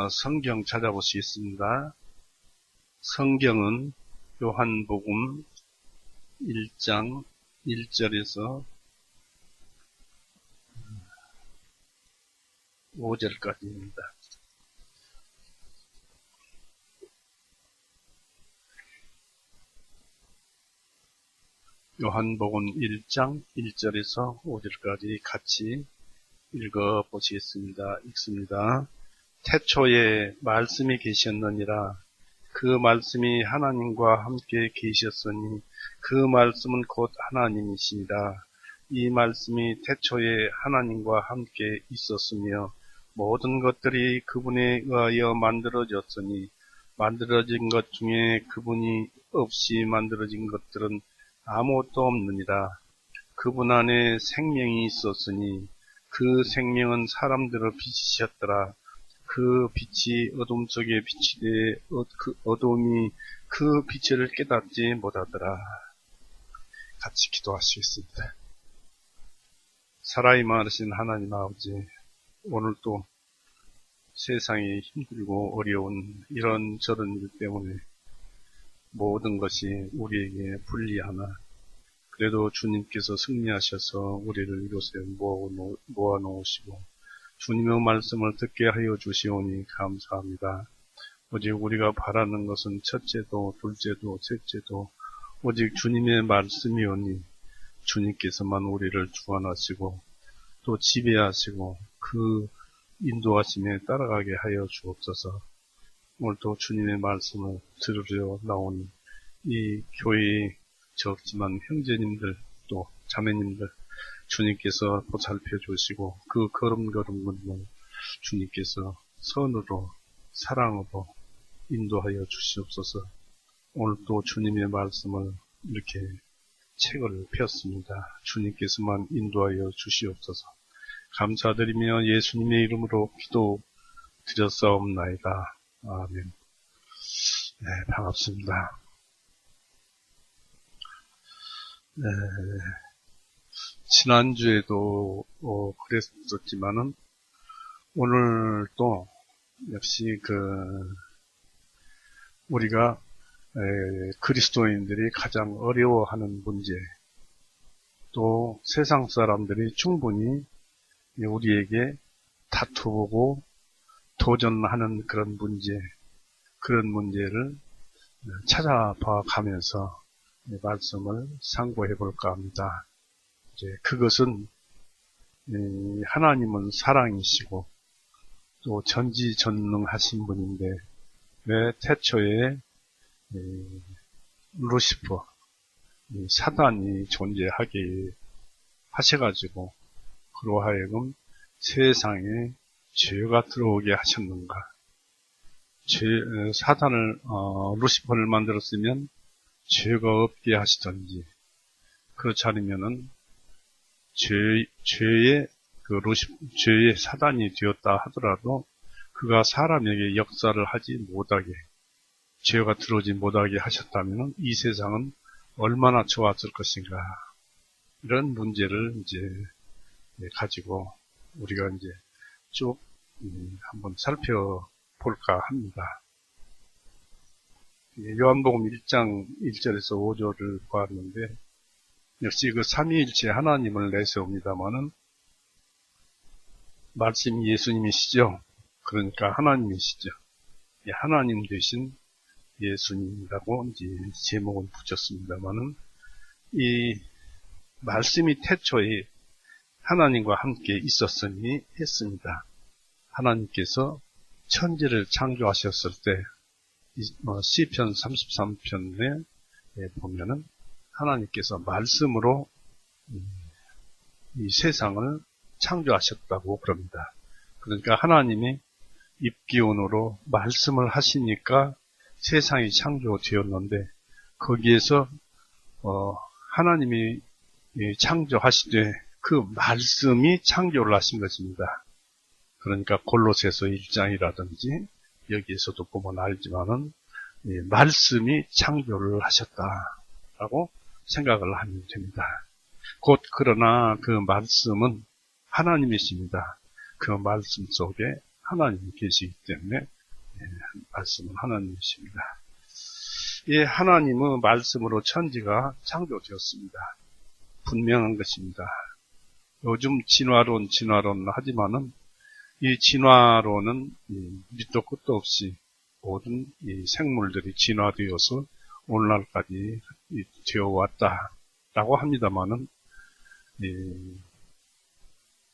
성경 찾아보시겠습니다. 성경은 요한복음 1장 1절에서 5절까지입니다. 요한복음 1장 1절에서 5절까지 같이 읽어보시겠습니다. 읽습니다. 태초에 말씀이 계셨느니라. 그 말씀이 하나님과 함께 계셨으니 그 말씀은 곧 하나님이시니라. 이 말씀이 태초에 하나님과 함께 있었으며 모든 것들이 그분에 의하여 만들어졌으니 만들어진 것 중에 그분이 없이 만들어진 것들은 아무것도 없느니라. 그분 안에 생명이 있었으니 그 생명은 사람들의 빛이셨더라. 그 빛이 어둠 속에 비치되 어둠이 그 빛을 깨닫지 못하더라. 같이 기도하시겠습니다. 살아있으신 하나님 아버지, 오늘도 세상이 힘들고 어려운 이런저런 일 때문에 모든 것이 우리에게 불리하나 그래도 주님께서 승리하셔서 우리를 이곳에 모아놓으시고 주님의 말씀을 듣게 하여 주시오니 감사합니다. 오직 우리가 바라는 것은 첫째도 둘째도 셋째도 오직 주님의 말씀이오니 주님께서만 우리를 주관하시고 또 지배하시고 그 인도하심에 따라가게 하여 주옵소서. 오늘도 주님의 말씀을 들으려 나온 이 교회의 적지만 형제님들 또 자매님들 주님께서 보살펴 주시고 그 걸음걸음을 주님께서 선으로 사랑으로 인도하여 주시옵소서. 오늘도 주님의 말씀을 이렇게 책을 폈습니다. 주님께서만 인도하여 주시옵소서. 감사드리며 예수님의 이름으로 기도 드렸사옵나이다. 아멘. 네, 반갑습니다. 네, 지난주에도 그랬었지만은 오늘 또 역시 우리가 그리스도인들이 가장 어려워하는 문제, 또 세상 사람들이 충분히 우리에게 다투고 도전하는 그런 문제를 찾아봐 가면서 말씀을 상고해 볼까 합니다. 그것은 하나님은 사랑이시고 또 전지전능하신 분인데 왜 태초에 루시퍼 사단이 존재하게 하셔가지고 그로하여금 세상에 죄가 들어오게 하셨는가? 사단을 루시퍼를 만들었으면 죄가 없게 하시던지 그렇지 않으면은 죄의 사단이 되었다 하더라도 그가 사람에게 역사를 하지 못하게 죄가 들어오지 못하게 하셨다면은 이 세상은 얼마나 좋았을 것인가? 이런 문제를 가지고 우리가 쭉 한번 살펴볼까 합니다. 요한복음 1장 1절에서 5절을 보았는데 역시 그 삼위일체 하나님을 내세웁니다마는 말씀이 예수님이시죠. 그러니까 하나님이시죠. 하나님 되신 예수님이라고 제목은 붙였습니다마는 이 말씀이 태초에 하나님과 함께 있었으니 했습니다. 하나님께서 천지를 창조하셨을 때 시편 33편에 보면은 하나님께서 말씀으로 이 세상을 창조하셨다고 그럽니다. 그러니까 하나님이 입기온으로 말씀을 하시니까 세상이 창조되었는데 거기에서 하나님이 창조하시되 그 말씀이 창조를 하신 것입니다. 그러니까 골로새서 1장이라든지 여기에서도 보면 알지만은 말씀이 창조를 하셨다라고 생각을 하면 됩니다. 그러나 그 말씀은 하나님이십니다. 그 말씀 속에 하나님이 계시기 때문에 말씀은 하나님이십니다. 이 하나님의 말씀으로 천지가 창조되었습니다. 분명한 것입니다. 요즘 진화론 하지만은 이 진화론은 밑도 끝도 없이 모든 이 생물들이 진화되어서 오늘날까지 되어 왔다라고 합니다만은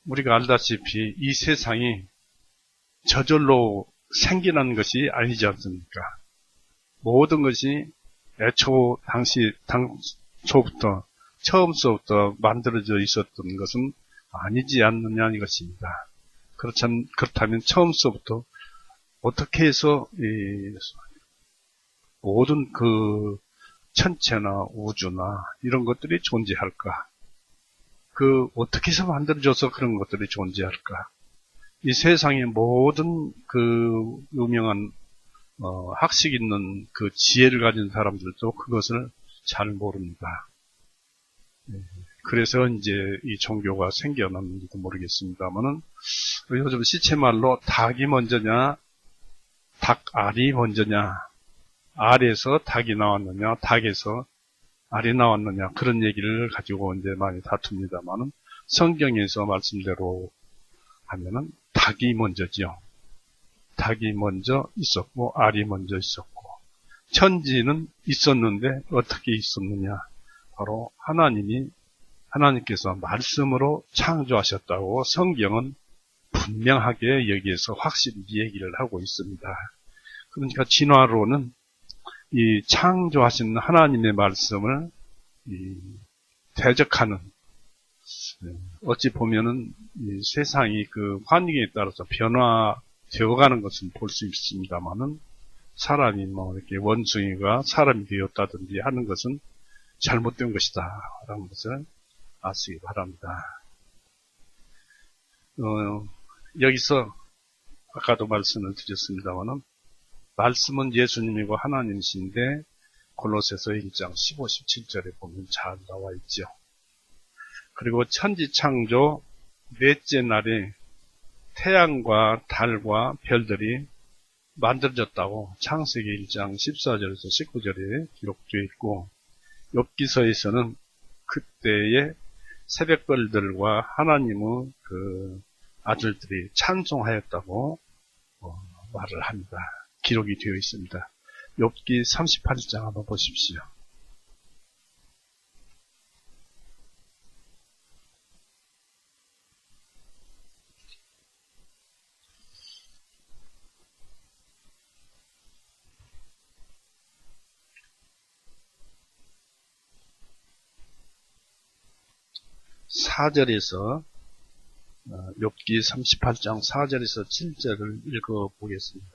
우리가 알다시피 이 세상이 저절로 생겨난 것이 아니지 않습니까? 모든 것이 당초부터 처음서부터 만들어져 있었던 것은 아니지 않느냐 이것입니다. 그렇다면 처음서부터 어떻게 해서 모든 그 천체나 우주나 이런 것들이 존재할까? 어떻게 해서 만들어져서 그런 것들이 존재할까? 이 세상의 모든 그 유명한 학식 있는 그 지혜를 가진 사람들도 그것을 잘 모릅니다. 그래서 이제 이 종교가 생겨났는지도 모르겠습니다만은 요즘 시체말로 닭이 먼저냐, 닭알이 먼저냐, 알에서 닭이 나왔느냐, 닭에서 알이 나왔느냐 그런 얘기를 가지고 이제 많이 다툽니다만은 성경에서 말씀대로 하면은 닭이 먼저지요. 닭이 먼저 있었고 알이 먼저 있었고 천지는 있었는데 어떻게 있었느냐? 바로 하나님께서 말씀으로 창조하셨다고 성경은 분명하게 여기에서 확실히 얘기를 하고 있습니다. 그러니까 진화론은 이 창조하신 하나님의 말씀을 대적하는, 어찌 보면은 이 세상이 그 환경에 따라서 변화되어 가는 것은 볼 수 있습니다만은 사람이 이렇게 원숭이가 사람이 되었다든지 하는 것은 잘못된 것이다 라는 것을 아시기 바랍니다. 여기서 아까도 말씀을 드렸습니다만은 말씀은 예수님이고 하나님이신데 골로새서 1장 15, 17절에 보면 잘 나와 있죠. 그리고 천지창조 넷째 날에 태양과 달과 별들이 만들어졌다고 창세기 1장 14절에서 19절에 기록되어 있고 욥기서에서는 그때의 새벽별들과 하나님의 그 아들들이 찬송하였다고 말을 합니다. 기록이 되어 있습니다. 욥기 38장 한번 보십시오. 욥기 38장 4절에서 7절을 읽어보겠습니다.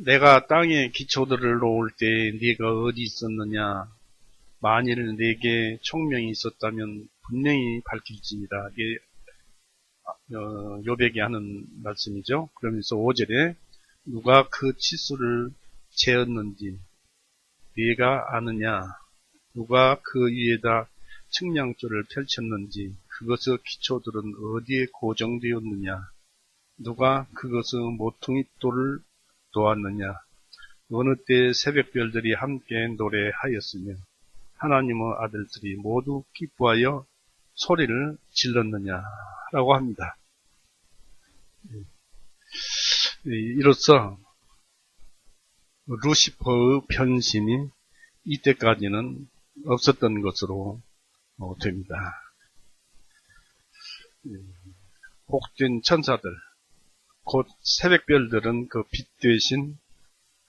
내가 땅에 기초들을 놓을 때 네가 어디 있었느냐? 만일 네게 총명이 있었다면 분명히 밝힐지니라. 이게 욥에게 하는 말씀이죠. 그러면서 5절에 누가 그 치수를 재었는지 네가 아느냐? 누가 그 위에다 측량조를 펼쳤는지 그것의 기초들은 어디에 고정되었느냐? 누가 그것의 모퉁이 돌을 놓았느냐? 어느 때 새벽별들이 함께 노래하였으며 하나님의 아들들이 모두 기뻐하여 소리를 질렀느냐? 라고 합니다. 이로써 루시퍼의 변신이 이때까지는 없었던 것으로 됩니다. 복된 천사들, 곧 새벽별들은 그 빛 대신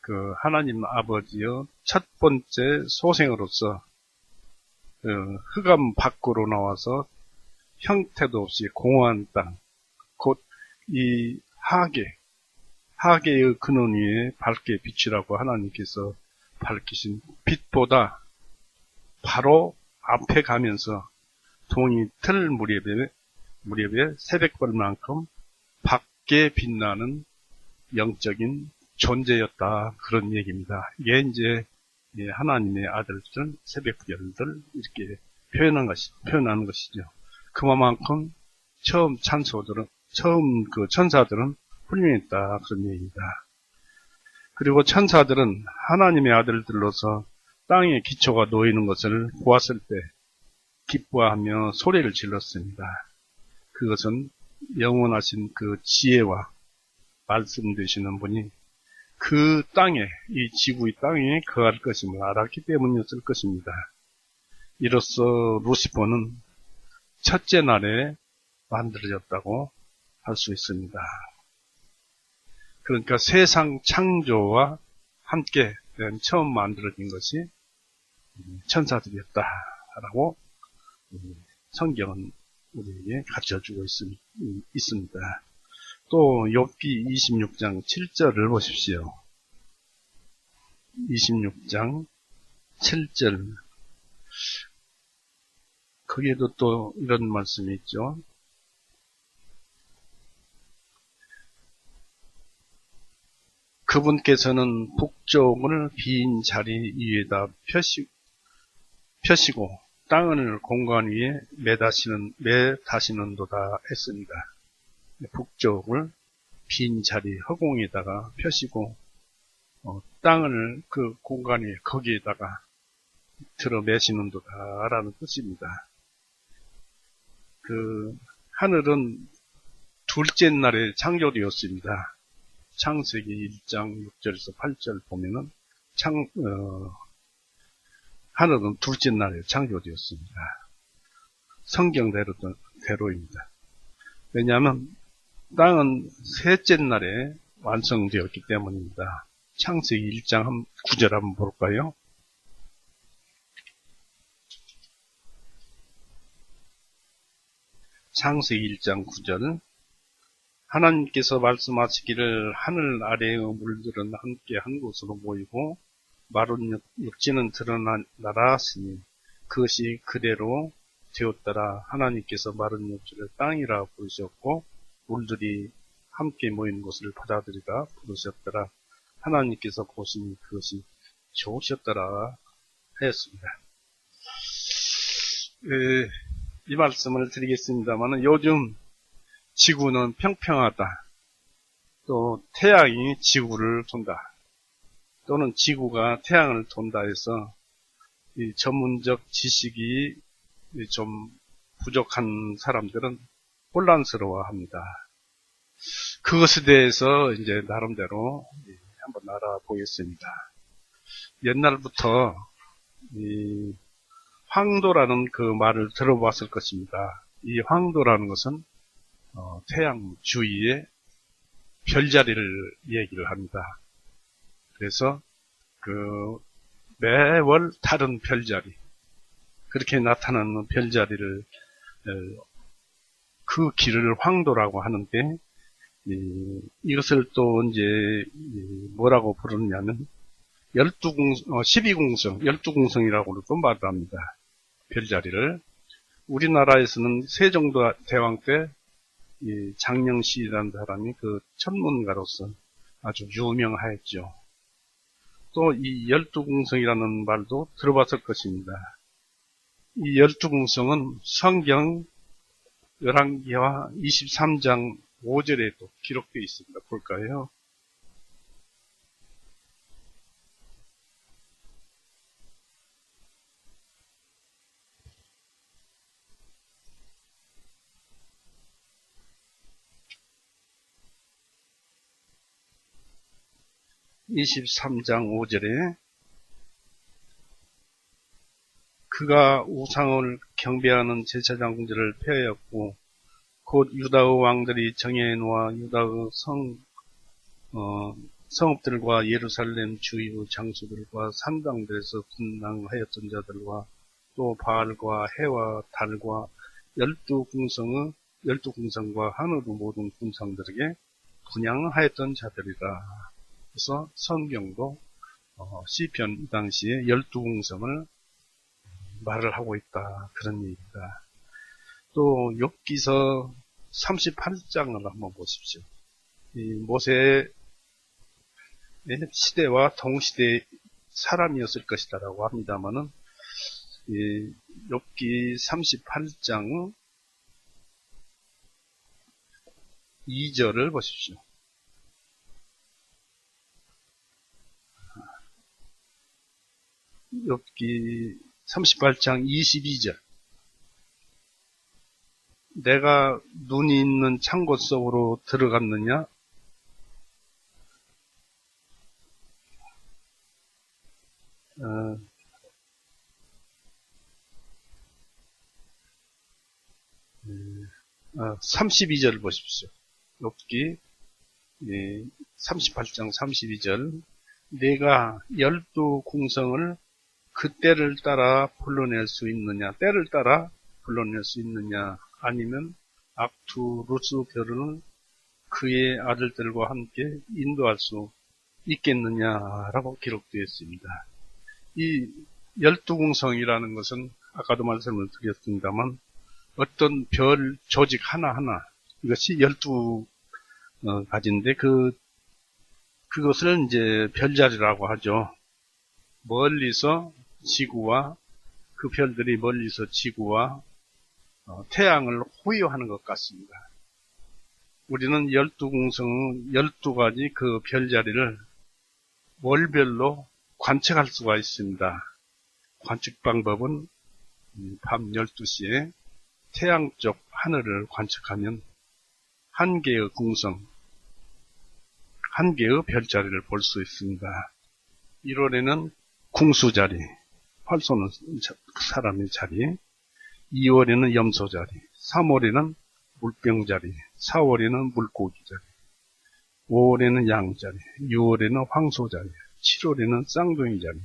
그 하나님 아버지의 첫 번째 소생으로서 흑암 밖으로 나와서 형태도 없이 공허한 땅, 곧 이 하계의 근원 위에 밝게 비치라고 하나님께서 밝히신 빛보다 바로 앞에 가면서 동이 틀 무렵에 새벽별만큼 밝게 빛나는 영적인 존재였다. 그런 얘기입니다. 이게 이제 하나님의 아들들, 새벽별들 이렇게 표현하는 것이죠. 그만큼 처음 그 천사들은 훌륭했다. 그런 얘기입니다. 그리고 천사들은 하나님의 아들들로서 땅에 기초가 놓이는 것을 보았을 때 기뻐하며 소리를 질렀습니다. 그것은 영원하신 그 지혜와 말씀되시는 분이 그 땅에, 이 지구의 땅에 거할 것임을 알았기 때문이었을 것입니다. 이로써 루시퍼는 첫째 날에 만들어졌다고 할 수 있습니다. 그러니까 세상 창조와 함께 처음 만들어진 것이 천사들이었다라고 성경은 우리에게 가르쳐주고 있습니다. 또 욥기 26장 7절을 보십시오. 26장 7절 거기에도 또 이런 말씀이 있죠. 그분께서는 북쪽을 빈 자리 위에다 펴시고 땅을 공간 위에 매다시는도다 했습니다. 북쪽을 빈 자리 허공에다가 펴시고 땅을 그 공간 위에 거기에다가 들어매시는도다 라는 뜻입니다. 그 하늘은 둘째 날에 창조되었습니다. 창세기 1장 6절에서 8절 보면은 하늘은 둘째 날에 창조되었습니다. 성경대로입니다. 왜냐하면 땅은 셋째 날에 완성되었기 때문입니다. 창세기 1장 9절 한번 볼까요? 창세기 1장 9절 하나님께서 말씀하시기를 하늘 아래의 물들은 함께 한 곳으로 모이고 마른 육지는 드러나라 하시니 그것이 그대로 되었더라. 하나님께서 마른 육지를 땅이라 부르셨고 물들이 함께 모인 곳을 바다들이라 부르셨더라. 하나님께서 보시니 그것이 좋으셨더라 하였습니다. 이 말씀을 드리겠습니다만 요즘 지구는 평평하다. 또 태양이 지구를 돈다. 또는 지구가 태양을 돈다 해서 이 전문적 지식이 좀 부족한 사람들은 혼란스러워합니다. 그것에 대해서 이제 나름대로 한번 알아보겠습니다. 옛날부터 이 황도라는 그 말을 들어봤을 것입니다. 이 황도라는 것은 태양 주위에 별자리를 얘기를 합니다. 그래서 매월 다른 별자리, 그렇게 나타나는 별자리를 그 길을 황도라고 하는데 이것을 또 이제 뭐라고 부르냐면 12궁성, 12궁성이라고도 말을 합니다. 별자리를. 우리나라에서는 세종도 대왕 때 장영실이라는 사람이 그 천문가로서 아주 유명하였죠. 또 이 12궁성이라는 말도 들어봤을 것입니다. 이 12궁성은 성경 열왕기하 23장 5절에도 기록되어 있습니다. 볼까요? (23장 5절에) 그가 우상을 경배하는 제사장들을 폐하였고 곧 유다의 왕들이 정해놓아 유다의 성읍들과 예루살렘 주위의 장소들과 산당들에서 분당하였던 자들과 또 바알과 해와 달과 12궁성과 하늘의 모든 궁상들에게 분향하였던 자들이라. 그래서 성경도 시편 이 당시에 12궁성을 말을 하고 있다. 그런 얘기입니다. 또 욥기서 38장을 한번 보십시오. 이 모세의 시대와 동시대 사람이었을 것이다라고 합니다만은 이 욥기 38장 2절을 보십시오. 욥기 38장 22절. 내가 눈이 있는 창고 속으로 들어갔느냐? 어, 32절 보십시오. 욥기 38장 32절. 내가 12궁성을 그 때를 따라 불러낼 수 있느냐? 때를 따라 불러낼 수 있느냐? 아니면 악투 루스 별을 그의 아들들과 함께 인도할 수 있겠느냐라고 기록되어 있습니다. 이 12궁성이라는 것은 아까도 말씀을 드렸습니다만 어떤 별 조직 하나하나, 이것이 12가지인데 그것을 이제 별자리라고 하죠. 멀리서 지구와, 그 별들이 멀리서 지구와 태양을 호위하는 것 같습니다. 우리는 12궁성, 12가지 그 별자리를 월별로 관측할 수가 있습니다. 관측 방법은 밤 12시에 태양 쪽 하늘을 관측하면 한 개의 궁성, 한 개의 별자리를 볼 수 있습니다. 1월에는 궁수자리, 활 쏘는 사람의 자리, 2월에는 염소자리, 3월에는 물병자리, 4월에는 물고기자리, 5월에는 양자리, 6월에는 황소자리, 7월에는 쌍둥이자리,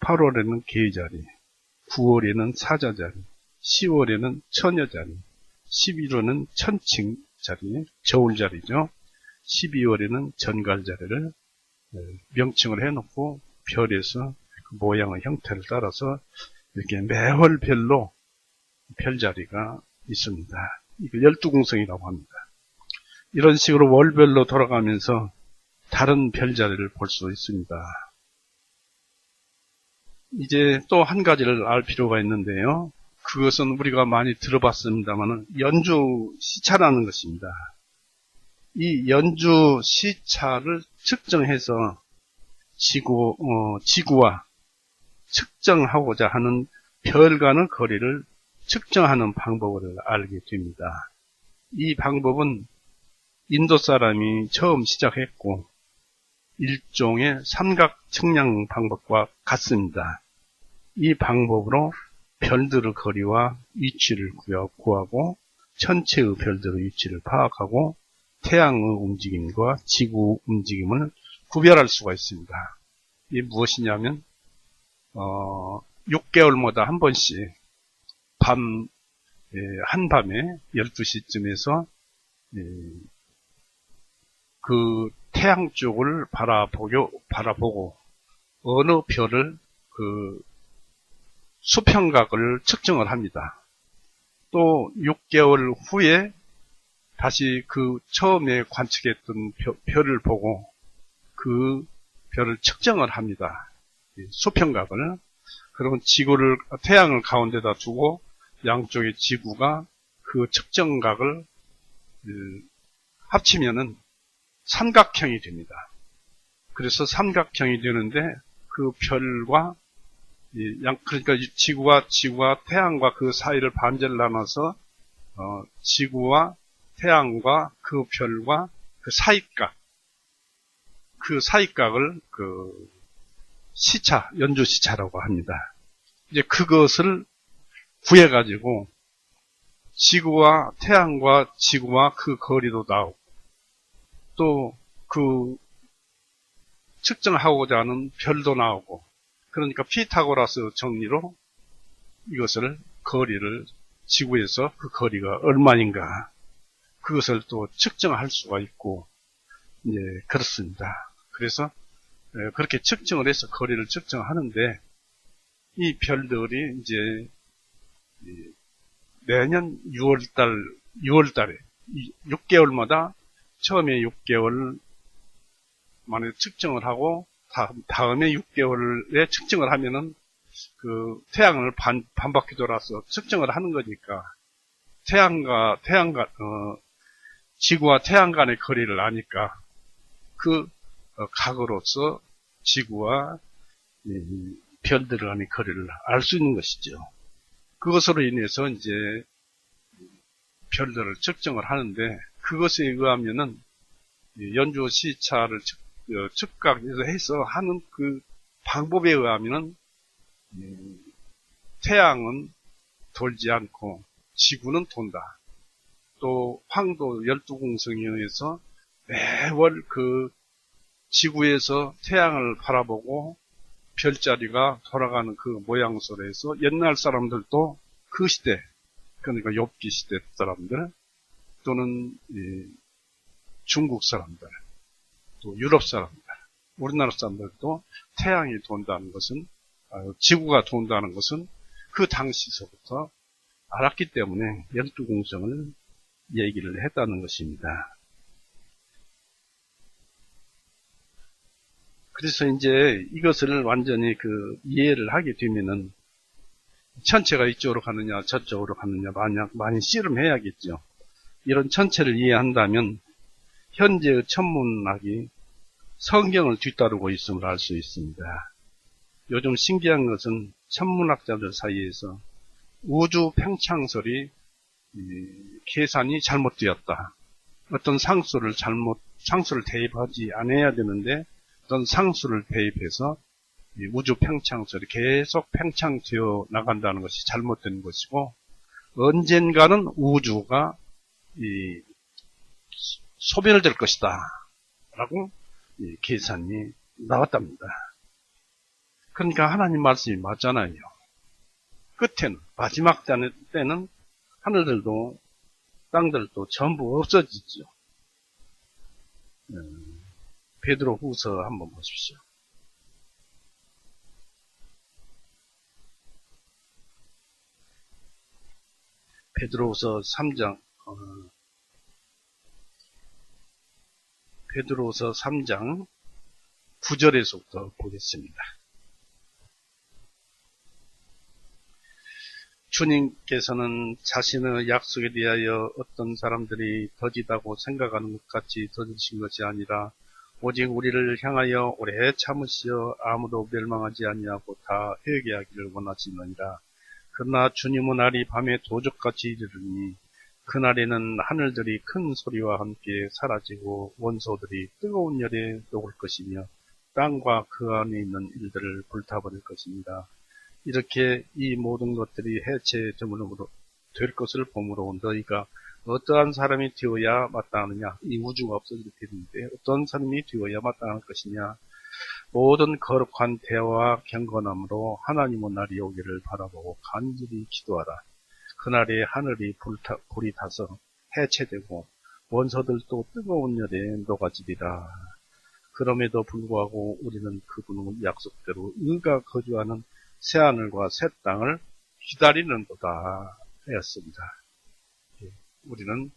8월에는 개자리, 9월에는 사자자리, 10월에는 처녀자리, 11월에는 천칭자리, 저울자리죠. 12월에는 전갈자리를 명칭을 해놓고 별에서 그 모양의 형태를 따라서 이렇게 매월별로 별자리가 있습니다. 이거 12궁성이라고 합니다. 이런 식으로 월별로 돌아가면서 다른 별자리를 볼 수 있습니다. 이제 또 한 가지를 알 필요가 있는데요. 그것은 우리가 많이 들어봤습니다만 연주 시차라는 것입니다. 이 연주 시차를 측정해서 지구와 측정하고자 하는 별과의 거리를 측정하는 방법을 알게 됩니다. 이 방법은 인도 사람이 처음 시작했고 일종의 삼각 측량 방법과 같습니다. 이 방법으로 별들의 거리와 위치를 구하고 전체의 별들의 위치를 파악하고 태양의 움직임과 지구 움직임을 구별할 수가 있습니다. 이게 무엇이냐면 6개월마다 한 번씩 한밤에 12시쯤에서 그 태양 쪽을 바라보고 어느 별을 그 수평각을 측정을 합니다. 또 6개월 후에 다시 그 처음에 관측했던 별을 보고 그 별을 측정을 합니다. 수평각을. 그러면 태양을 가운데다 두고 양쪽의 지구가 그 측정각을 합치면은 삼각형이 됩니다. 그래서 삼각형이 되는데 그 별과 그러니까 지구와 태양과 그 사이를 반절을 나눠서 지구와 태양과 그 별과 그 사이각을 그 시차, 연주 시차라고 합니다. 이제 그것을 구해가지고 지구와 태양과 지구와 그 거리도 나오고 또 그 측정하고자 하는 별도 나오고 그러니까 피타고라스 정리로 이것을 거리를 지구에서 그 거리가 얼마인가 그것을 또 측정할 수가 있고 그렇습니다. 그래서 그렇게 측정을 해서 거리를 측정하는데 이 별들이 이제 내년 6월달에 6개월마다 처음에 6개월 만에 측정을 하고 다음에 6개월에 측정을 하면은 그 태양을 반바퀴 돌아서 측정을 하는 거니까 태양과 지구와 태양 간의 거리를 아니까 그 각으로서 지구와 별들 간의 거리를 알 수 있는 것이죠. 그것으로 인해서 이제 별들을 측정을 하는데, 그것에 의하면은 연주 시차를 측각해서 해서 하는 그 방법에 의하면은 태양은 돌지 않고 지구는 돈다. 또 황도 12공성에 의해서 매월 그 지구에서 태양을 바라보고 별자리가 돌아가는 그 모양새로 해서 옛날 사람들도 그 시대, 그러니까 욥기 시대 사람들 또는 중국 사람들, 또 유럽 사람들, 우리나라 사람들도 태양이 돈다는 것은, 지구가 돈다는 것은 그 당시서부터 알았기 때문에 12공성을 얘기를 했다는 것입니다. 그래서 이제 이것을 완전히 이해를 하게 되면은 천체가 이쪽으로 가느냐 저쪽으로 가느냐 많이 씨름해야겠죠. 이런 천체를 이해한다면 현재의 천문학이 성경을 뒤따르고 있음을 알 수 있습니다. 요즘 신기한 것은 천문학자들 사이에서 우주 팽창설이 계산이 잘못되었다. 어떤 상수를 대입하지 않아야 되는데 어떤 상수를 대입해서 우주 팽창설이 계속 팽창되어 나간다는 것이 잘못된 것이고, 언젠가는 우주가 소멸될 것이다 라고 계산이 나왔답니다. 그러니까 하나님 말씀이 맞잖아요. 끝에는, 마지막 때는 하늘들도 땅들도 전부 없어지죠. 베드로 후서 한번 보십시오. 베드로후서 3장, 베드로후서 3장 9절에서부터 보겠습니다. 주님께서는 자신의 약속에 대하여 어떤 사람들이 더디다고 생각하는 것 같이 더디신 것이 아니라 오직 우리를 향하여 오래 참으시어 아무도 멸망하지 아니하고 다 회개하기를 원하시느니라. 그러나 주님의 날이 밤에 도적같이 이르르니 그날에는 하늘들이 큰 소리와 함께 사라지고 원소들이 뜨거운 열에 녹을 것이며 땅과 그 안에 있는 일들을 불타버릴 것입니다. 이렇게 이 모든 것들이 해체되므로 될 것을 보므로 너희가 어떠한 사람이 되어야 마땅하느냐, 이 우주가 없어질 텐데 어떤 사람이 되어야 마땅할 것이냐, 모든 거룩한 대화와 경건함으로 하나님의 날이 오기를 바라보고 간절히 기도하라. 그날에 하늘이 불이 타서 해체되고 원소들도 뜨거운 열에 녹아지리라. 그럼에도 불구하고 우리는 그분의 약속대로 의가 거주하는 새하늘과 새 땅을 기다리는도다 하였습니다. 우리는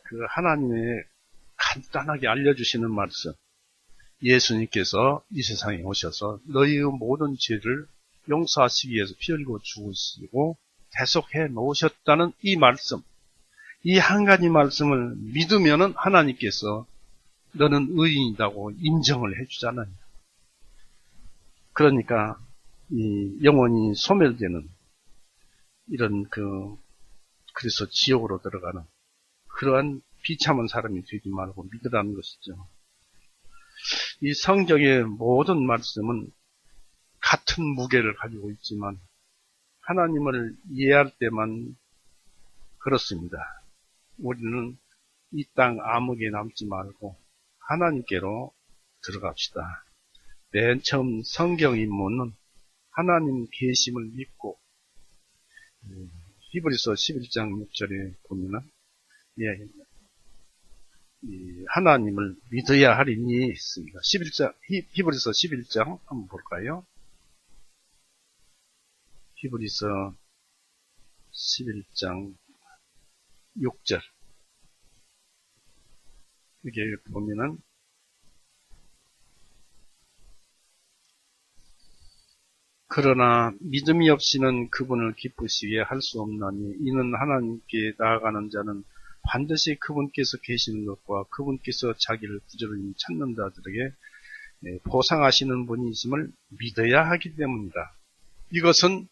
그 하나님의 간단하게 알려주시는 말씀, 예수님께서 이 세상에 오셔서 너희의 모든 죄를 용서하시기 위해서 피 흘리고 죽으시고 대속해 놓으셨다는 이 말씀, 이 한 가지 말씀을 믿으면은 하나님께서 너는 의인이라고 인정을 해주잖아요. 그러니까 이 영혼이 소멸되는 이런 그래서 지옥으로 들어가는 그러한 비참한 사람이 되지 말고 믿으라는 것이죠. 이 성경의 모든 말씀은 같은 무게를 가지고 있지만 하나님을 이해할 때만 그렇습니다. 우리는 이 땅 암흑에 남지 말고 하나님께로 들어갑시다. 맨 처음 성경 입문은 하나님 계심을 믿고, 히브리서 11장 6절에 보면은 하나님을 믿어야 하리니 있습니다. 히브리서 11장 한번 볼까요? 히브리서 11장 6절. 여기 보면은 그러나 믿음이 없이는 그분을 기쁘시게 할 수 없나니 이는 하나님께 나아가는 자는 반드시 그분께서 계시는 것과 그분께서 자기를 부지런히 찾는 자들에게 보상하시는 분이심을 믿어야 하기 때문이다. 이것은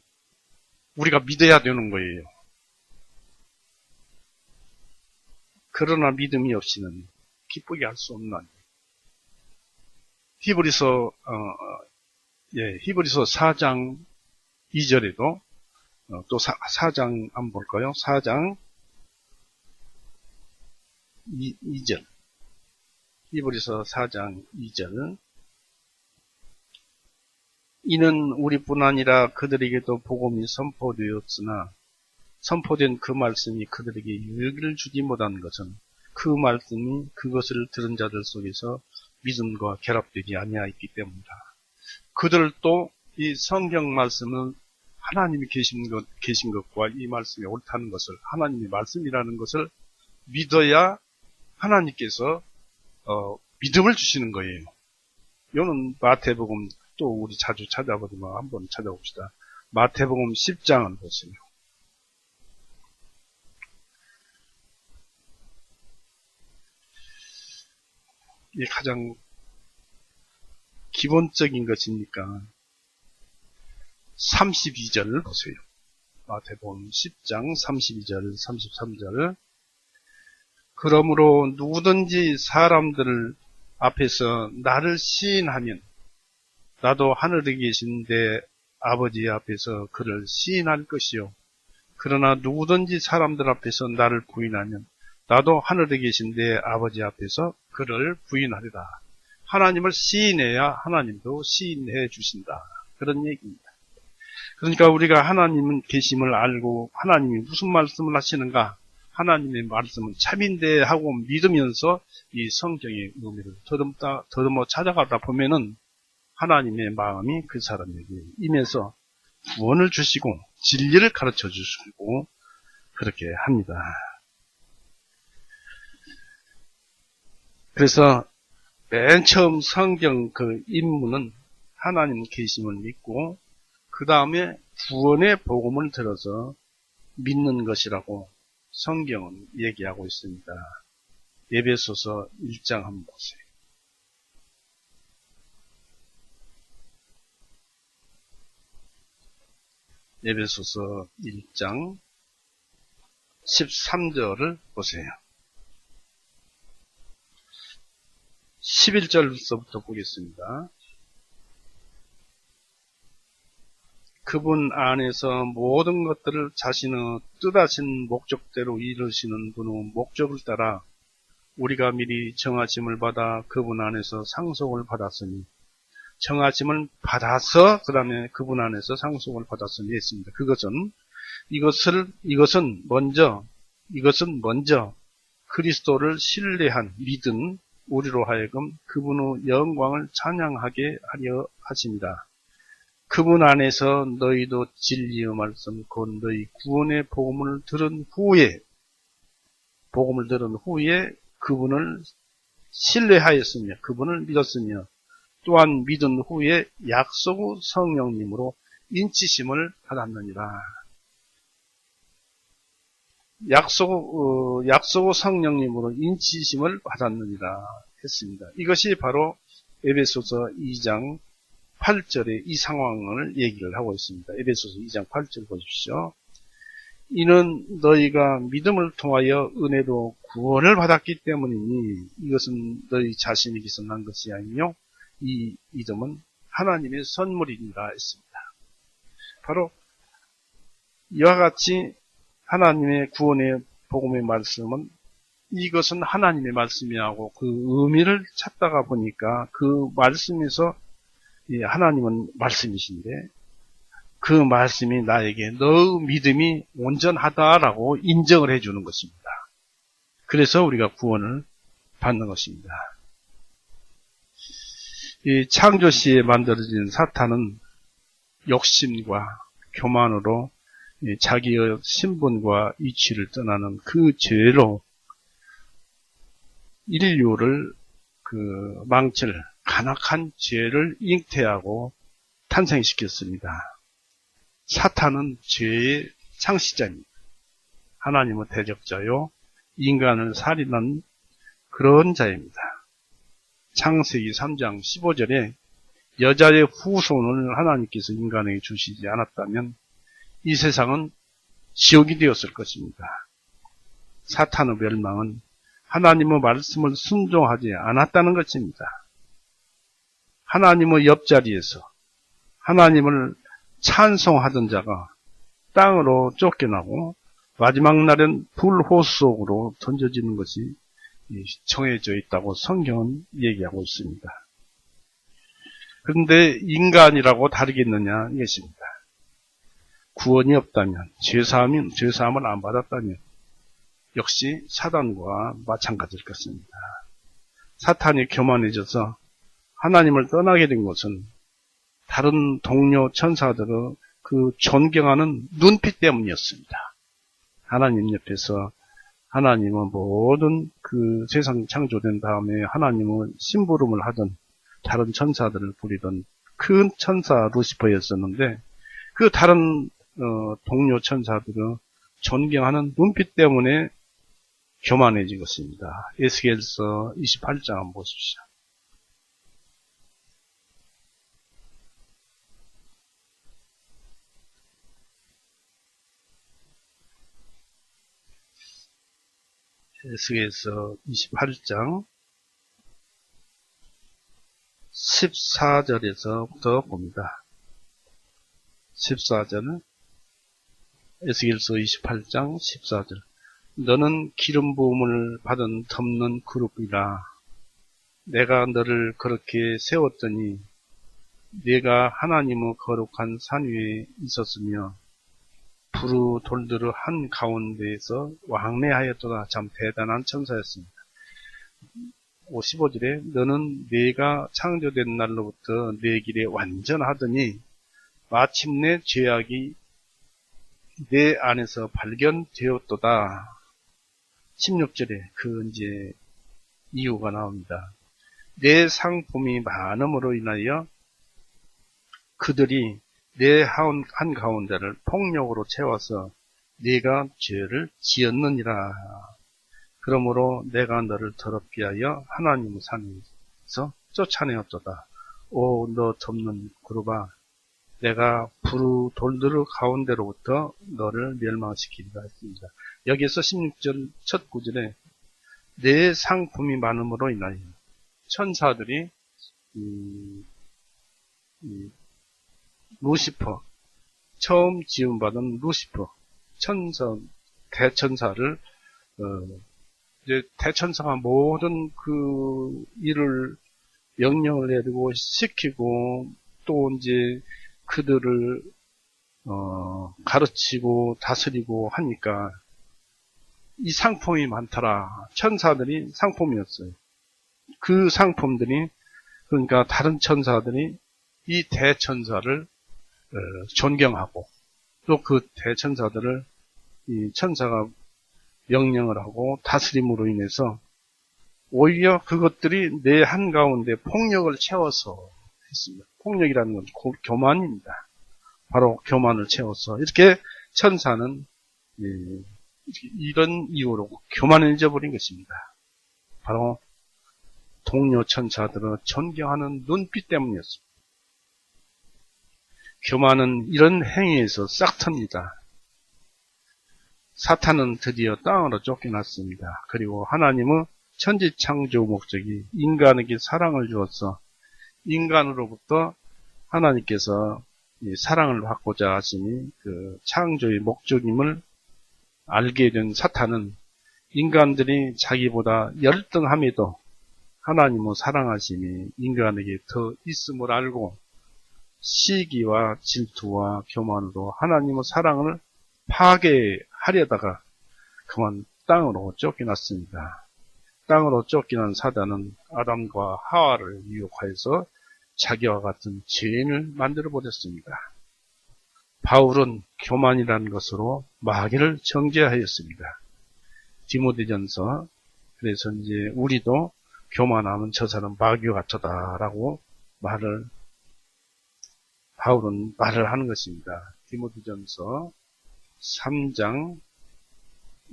우리가 믿어야 되는 거예요. 그러나 믿음이 없이는 기쁘게 할 수 없는 히브리서 4장 2절에도 또 4장 한번 볼까요? 4장 2절. 히브리서 4장 2절. 이는 우리뿐 아니라 그들에게도 복음이 선포되었으나 선포된 그 말씀이 그들에게 유익을 주지 못한 것은 그 말씀이 그것을 들은 자들 속에서 믿음과 결합되지 아니하였기 때문이다. 그들도 이 성경 말씀은 하나님이 계신 것과 이 말씀이 옳다는 것을, 하나님의 말씀이라는 것을 믿어야 하나님께서 믿음을 주시는 거예요. 이거는 마태복음, 또 우리 자주 찾아보지만 한번 찾아봅시다. 마태복음 10장을 보세요. 이게 가장 기본적인 것이니까 32절을 보세요. 마태복음 10장 32절, 33절. 그러므로 누구든지 사람들 앞에서 나를 시인하면 나도 하늘에 계신 내 아버지 앞에서 그를 시인할 것이요. 그러나 누구든지 사람들 앞에서 나를 부인하면 나도 하늘에 계신 내 아버지 앞에서 그를 부인하리라. 하나님을 시인해야 하나님도 시인해 주신다. 그런 얘기입니다. 그러니까 우리가 하나님은 계심을 알고 하나님이 무슨 말씀을 하시는가, 하나님의 말씀은 참인데 하고 믿으면서 이 성경의 의미를 더듬어 찾아가다 보면은 하나님의 마음이 그 사람에게 임해서 구원을 주시고 진리를 가르쳐 주시고 그렇게 합니다. 그래서 맨 처음 성경 그 입문은 하나님 계심을 믿고 그 다음에 구원의 복음을 들어서 믿는 것이라고 성경은 얘기하고 있습니다. 에베소서 1장 한번 보세요. 에베소서 1장 13절을 보세요. 11절부터 보겠습니다. 그분 안에서 모든 것들을 자신의 뜻하신 목적대로 이루시는 분의 목적을 따라 우리가 미리 정하심을 받아 그분 안에서 상속을 받았으니, 정하심을 받아서 그 다음에 그분 안에서 상속을 받았으니 했습니다. 이것은 먼저 그리스도를 신뢰한 믿은 우리로 하여금 그분의 영광을 찬양하게 하려 하십니다. 그분 안에서 너희도 진리의 말씀 곧 너희 구원의 복음을 들은 후에 그분을 신뢰하였으며 그분을 믿었으며 또한 믿은 후에 약속의 성령님으로 인치심을 받았느니라. 약속의 성령님으로 인치심을 받았느니라 했습니다. 이것이 바로 에베소서 2장 8절에 이 상황을 얘기를 하고 있습니다. 에베소서 2장 8절 보십시오. 이는 너희가 믿음을 통하여 은혜로 구원을 받았기 때문이니 이것은 너희 자신에게서 난 것이 아니요 이 믿음은 하나님의 선물이니라 했습니다. 바로 이와 같이 하나님의 구원의 복음의 말씀은 이것은 하나님의 말씀이라고 그 의미를 찾다가 보니까 그 말씀에서 하나님은 말씀이신데 그 말씀이 나에게 너의 믿음이 온전하다라고 인정을 해주는 것입니다. 그래서 우리가 구원을 받는 것입니다. 이 창조시에 만들어진 사탄은 욕심과 교만으로 자기의 신분과 이치를 떠나는 그 죄로 인류를 망칠 간악한 죄를 잉태하고 탄생시켰습니다. 사탄은 죄의 창시자입니다. 하나님은 대적자요 인간을 살인한 그런 자입니다. 창세기 3장 15절에 여자의 후손을 하나님께서 인간에게 주시지 않았다면 이 세상은 지옥이 되었을 것입니다. 사탄의 멸망은 하나님의 말씀을 순종하지 않았다는 것입니다. 하나님의 옆자리에서 하나님을 찬송하던 자가 땅으로 쫓겨나고 마지막 날엔 불호수 속으로 던져지는 것이 정해져 있다고 성경은 얘기하고 있습니다. 그런데 인간이라고 다르겠느냐 이것입니다. 구원이 없다면, 죄사함을 안 받았다면 역시 사단과 마찬가지일 것입니다. 사탄이 교만해져서 하나님을 떠나게 된 것은 다른 동료 천사들의 그 존경하는 눈빛 때문이었습니다. 하나님 옆에서 하나님은 모든 그 세상 창조된 다음에 하나님은 심부름을 하던 다른 천사들을 부리던 큰 천사 루시퍼였었는데 그 다른 동료 천사들의 존경하는 눈빛 때문에 교만해진 것입니다. 에스겔서 28장 한번 보십시오. 에스겔서 28장 14절에서부터 봅니다. 14절은 에스겔서 28장 14절. 너는 기름 부음을 받은 덮는 그룹이라. 내가 너를 그렇게 세웠더니 네가 하나님의 거룩한 산 위에 있었으며 부르 돌들의 한 가운데에서 왕래하였도다. 참 대단한 천사였습니다. 55절에 너는 네가 창조된 날로부터 네 길에 완전하더니 마침내 죄악이 내 안에서 발견되었도다. 16절에 그 이제 이유가 나옵니다. 내 상품이 많음으로 인하여 그들이 내 한가운데를 폭력으로 채워서 네가 죄를 지었느니라. 그러므로 내가 너를 더럽게 하여 하나님의 산에서 쫓아내었도다. 오, 너 덮는 그룹아, 내가 부르 돌들의 가운데로부터 너를 멸망시키리라 했습니다. 여기에서 16절 첫 구절에 내 상품이 많음으로 인하여 천사들이 루시퍼, 처음 지음받은 루시퍼, 대천사를 이제 대천사가 모든 그 일을 명령을 내리고 시키고 또 이제 그들을 가르치고 다스리고 하니까 이 상품이 많더라. 천사들이 상품이었어요. 그 상품들이 그러니까 다른 천사들이 이 대천사를 존경하고 또 그 대천사들을 이 천사가 명령을 하고 다스림으로 인해서 오히려 그것들이 내 한가운데 폭력을 채워서 했습니다. 폭력이라는 건 교만입니다. 바로 교만을 채워서 이렇게 천사는 이런 이유로 교만해져 버린 것입니다. 바로 동료 천사들을 존경하는 눈빛 때문이었습니다. 교만은 이런 행위에서 싹 텄니다. 사탄은 드디어 땅으로 쫓겨났습니다. 그리고 하나님의 천지창조 목적이 인간에게 사랑을 주어서 인간으로부터 하나님께서 이 사랑을 받고자 하시니 그 창조의 목적임을 알게 된 사탄은 인간들이 자기보다 열등함에도 하나님의 사랑하심이 인간에게 더 있음을 알고 시기와 질투와 교만으로 하나님의 사랑을 파괴하려다가 그만 땅으로 쫓겨났습니다. 땅으로 쫓겨난 사단은 아담과 하와를 유혹하여서 자기와 같은 죄인을 만들어버렸습니다. 바울은 교만이라는 것으로 마귀를 정죄하였습니다. 디모데전서, 그래서 이제 우리도 교만하면 저 사람 마귀와 같다라고 바울은 말을 하는 것입니다. 디모데전서 3장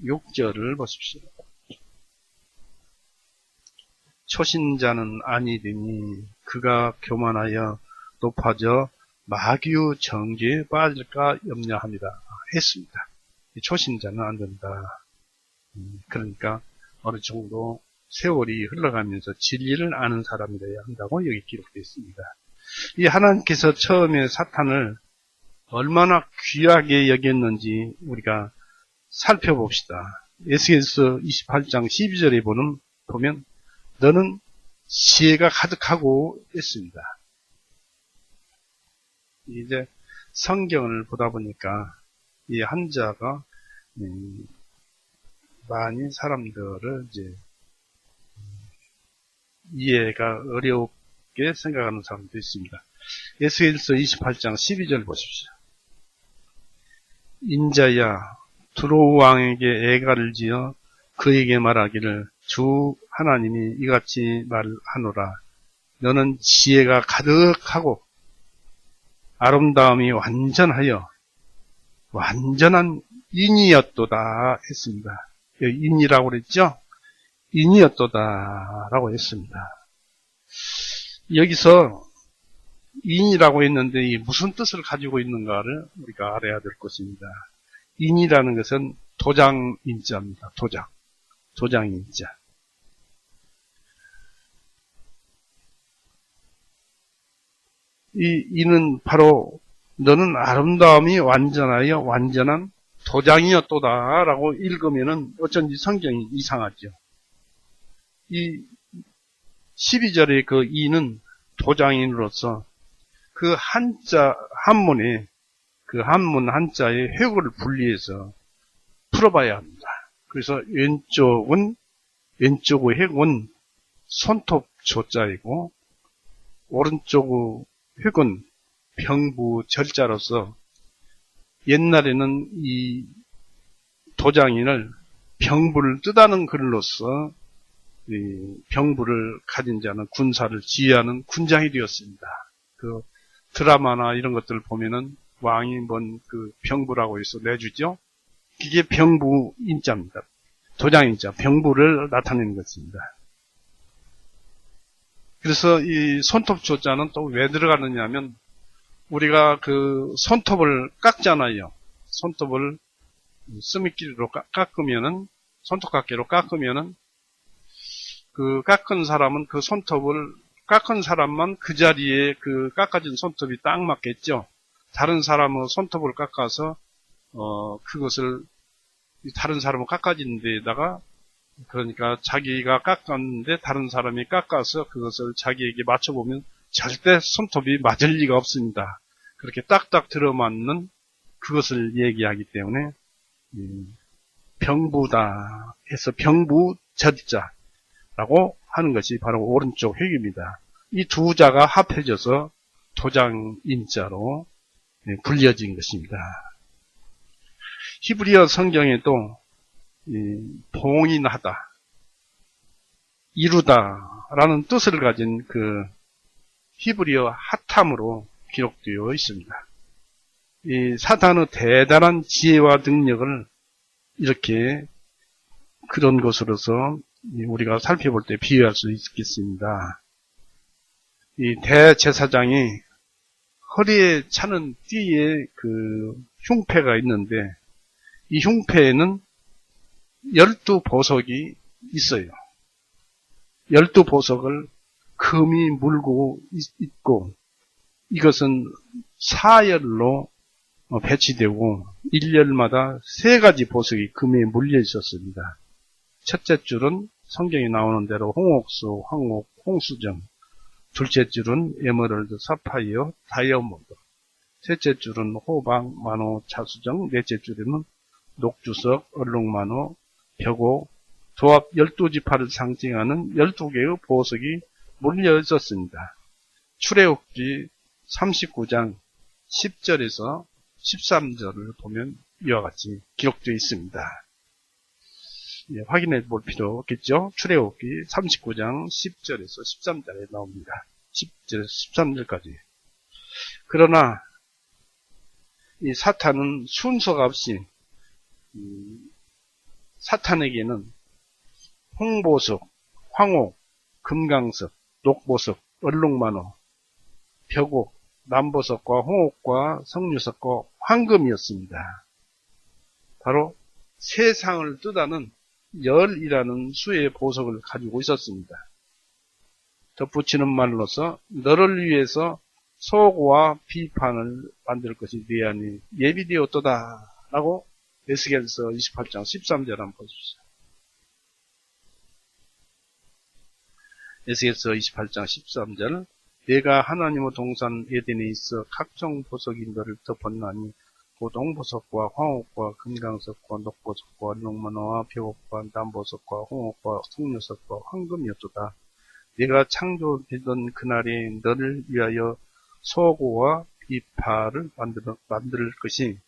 6절을 보십시오. 초신자는 아니되니 그가 교만하여 높아져 마귀의 정죄에 빠질까 염려합니다. 했습니다. 초신자는 안 된다. 그러니까 어느 정도 세월이 흘러가면서 진리를 아는 사람이 되어야 한다고 여기 기록되어 있습니다. 이 하나님께서 처음에 사탄을 얼마나 귀하게 여겼는지 우리가 살펴봅시다. 에스겔서 28장 12절에 보면 너는 지혜가 가득하고 있습니다. 이제 성경을 보다 보니까 이 한자가 많이 사람들을 이제 이해가 어렵게 생각하는 사람도 있습니다. 에스겔서 28장 12절 보십시오. 인자야 두로 왕에게 애가를 지어 그에게 말하기를 주 하나님이 이같이 말하노라. 너는 지혜가 가득하고 아름다움이 완전하여 완전한 인이었도다 했습니다. 인이라고 그랬죠? 인이었도다 라고 했습니다. 여기서 인이라고 했는데 이 무슨 뜻을 가지고 있는가를 우리가 알아야 될 것입니다. 인이라는 것은 도장인자입니다. 도장인자. 이 인은 바로 너는 아름다움이 완전하여 완전한 도장이었도다 라고 읽으면은 어쩐지 성경이 이상하죠. 이 12절의 그 인은 도장인으로서 그 한문에 그 한문 한자의 회고를 분리해서 풀어봐야 합니다. 그래서 왼쪽의 회고는 손톱 조자이고 오른쪽의 회고는 병부 절자로서 옛날에는 이 도장인을 병부를 뜻하는 글로서 이 병부를 가진 자는 군사를 지휘하는 군장이 되었습니다. 그 드라마나 이런 것들을 보면은 왕이 뭔 그 병부라고 해서 내주죠. 이게 병부 인자입니다. 도장인자, 병부를 나타내는 것입니다. 그래서 이 손톱 조자는 또 왜 들어가느냐 하면 우리가 그 손톱을 깎잖아요. 손톱을 스미끼리로 깎으면은 손톱깎이로 깎으면은 그 깎은 사람은 그 손톱을 깎은 사람만 그 자리에 그 깎아진 손톱이 딱 맞겠죠. 다른 사람은 손톱을 깎아서 그것을 다른 사람은 깎아진 데에다가 그러니까 자기가 깎았는데 다른 사람이 깎아서 그것을 자기에게 맞춰보면 절대 손톱이 맞을 리가 없습니다. 그렇게 딱딱 들어맞는 그것을 얘기하기 때문에 병부다 해서 병부절자라고 하는 것이 바로 오른쪽 획입니다. 이 두 자가 합해져서 도장인자로 불려진 것입니다. 히브리어 성경에도 봉인하다, 이루다라는 뜻을 가진 그 히브리어 하탐으로 기록되어 있습니다. 이 사탄의 대단한 지혜와 능력을 이렇게 그런 것으로서 우리가 살펴볼 때 비유할 수 있겠습니다. 이 대제사장이 허리에 차는 띠에 그 흉패가 있는데 이 흉패에는 12보석이 있어요. 12보석을 금이 물고 있고 이것은 사열로 배치되고 1년마다 3가지 보석이 금에 물려 있었습니다. 첫째 줄은 성경에 나오는 대로 홍옥수, 황옥, 홍수정. 둘째 줄은 에메랄드, 사파이어, 다이아몬드. 셋째 줄은 호박, 만호, 차수정. 넷째 줄에는 녹주석, 얼룩만호, 벽오, 조합 12지파를 상징하는 12개의 보석이 물려 있었습니다. 출애굽기 39장 10절에서 13절을 보면 이와 같이 기록되어 있습니다. 예, 확인해 볼 필요 없겠죠? 출애굽기 39장 10절에서 13절에 나옵니다. 10절에서 13절까지. 그러나 이 사탄은 순서가 없이 사탄에게는 홍보석, 황옥, 금강석, 녹보석, 얼룩만호, 벽옥, 남보석과 홍옥과 석류석과 황금이었습니다. 바로 세상을 뜻하는 열이라는 수의 보석을 가지고 있었습니다. 덧붙이는 말로서 너를 위해서 소고와 비판을 만들 것이 네 안에 예비되었도다 라고 에스겔서 28장 13절 한번 보십시오. 에스겔서 28장 13절 내가 하나님의 동산 에덴에 있어 각종 보석이 너를 덮었나니 고동보석과 황옥과 금강석과 녹보석과 얼룩만호와 벽옥과 남보석과 홍옥과 석류석과 황금이었도다. 네가 창조되던 그날에 너를 위하여 소고와 비파를 만들 것이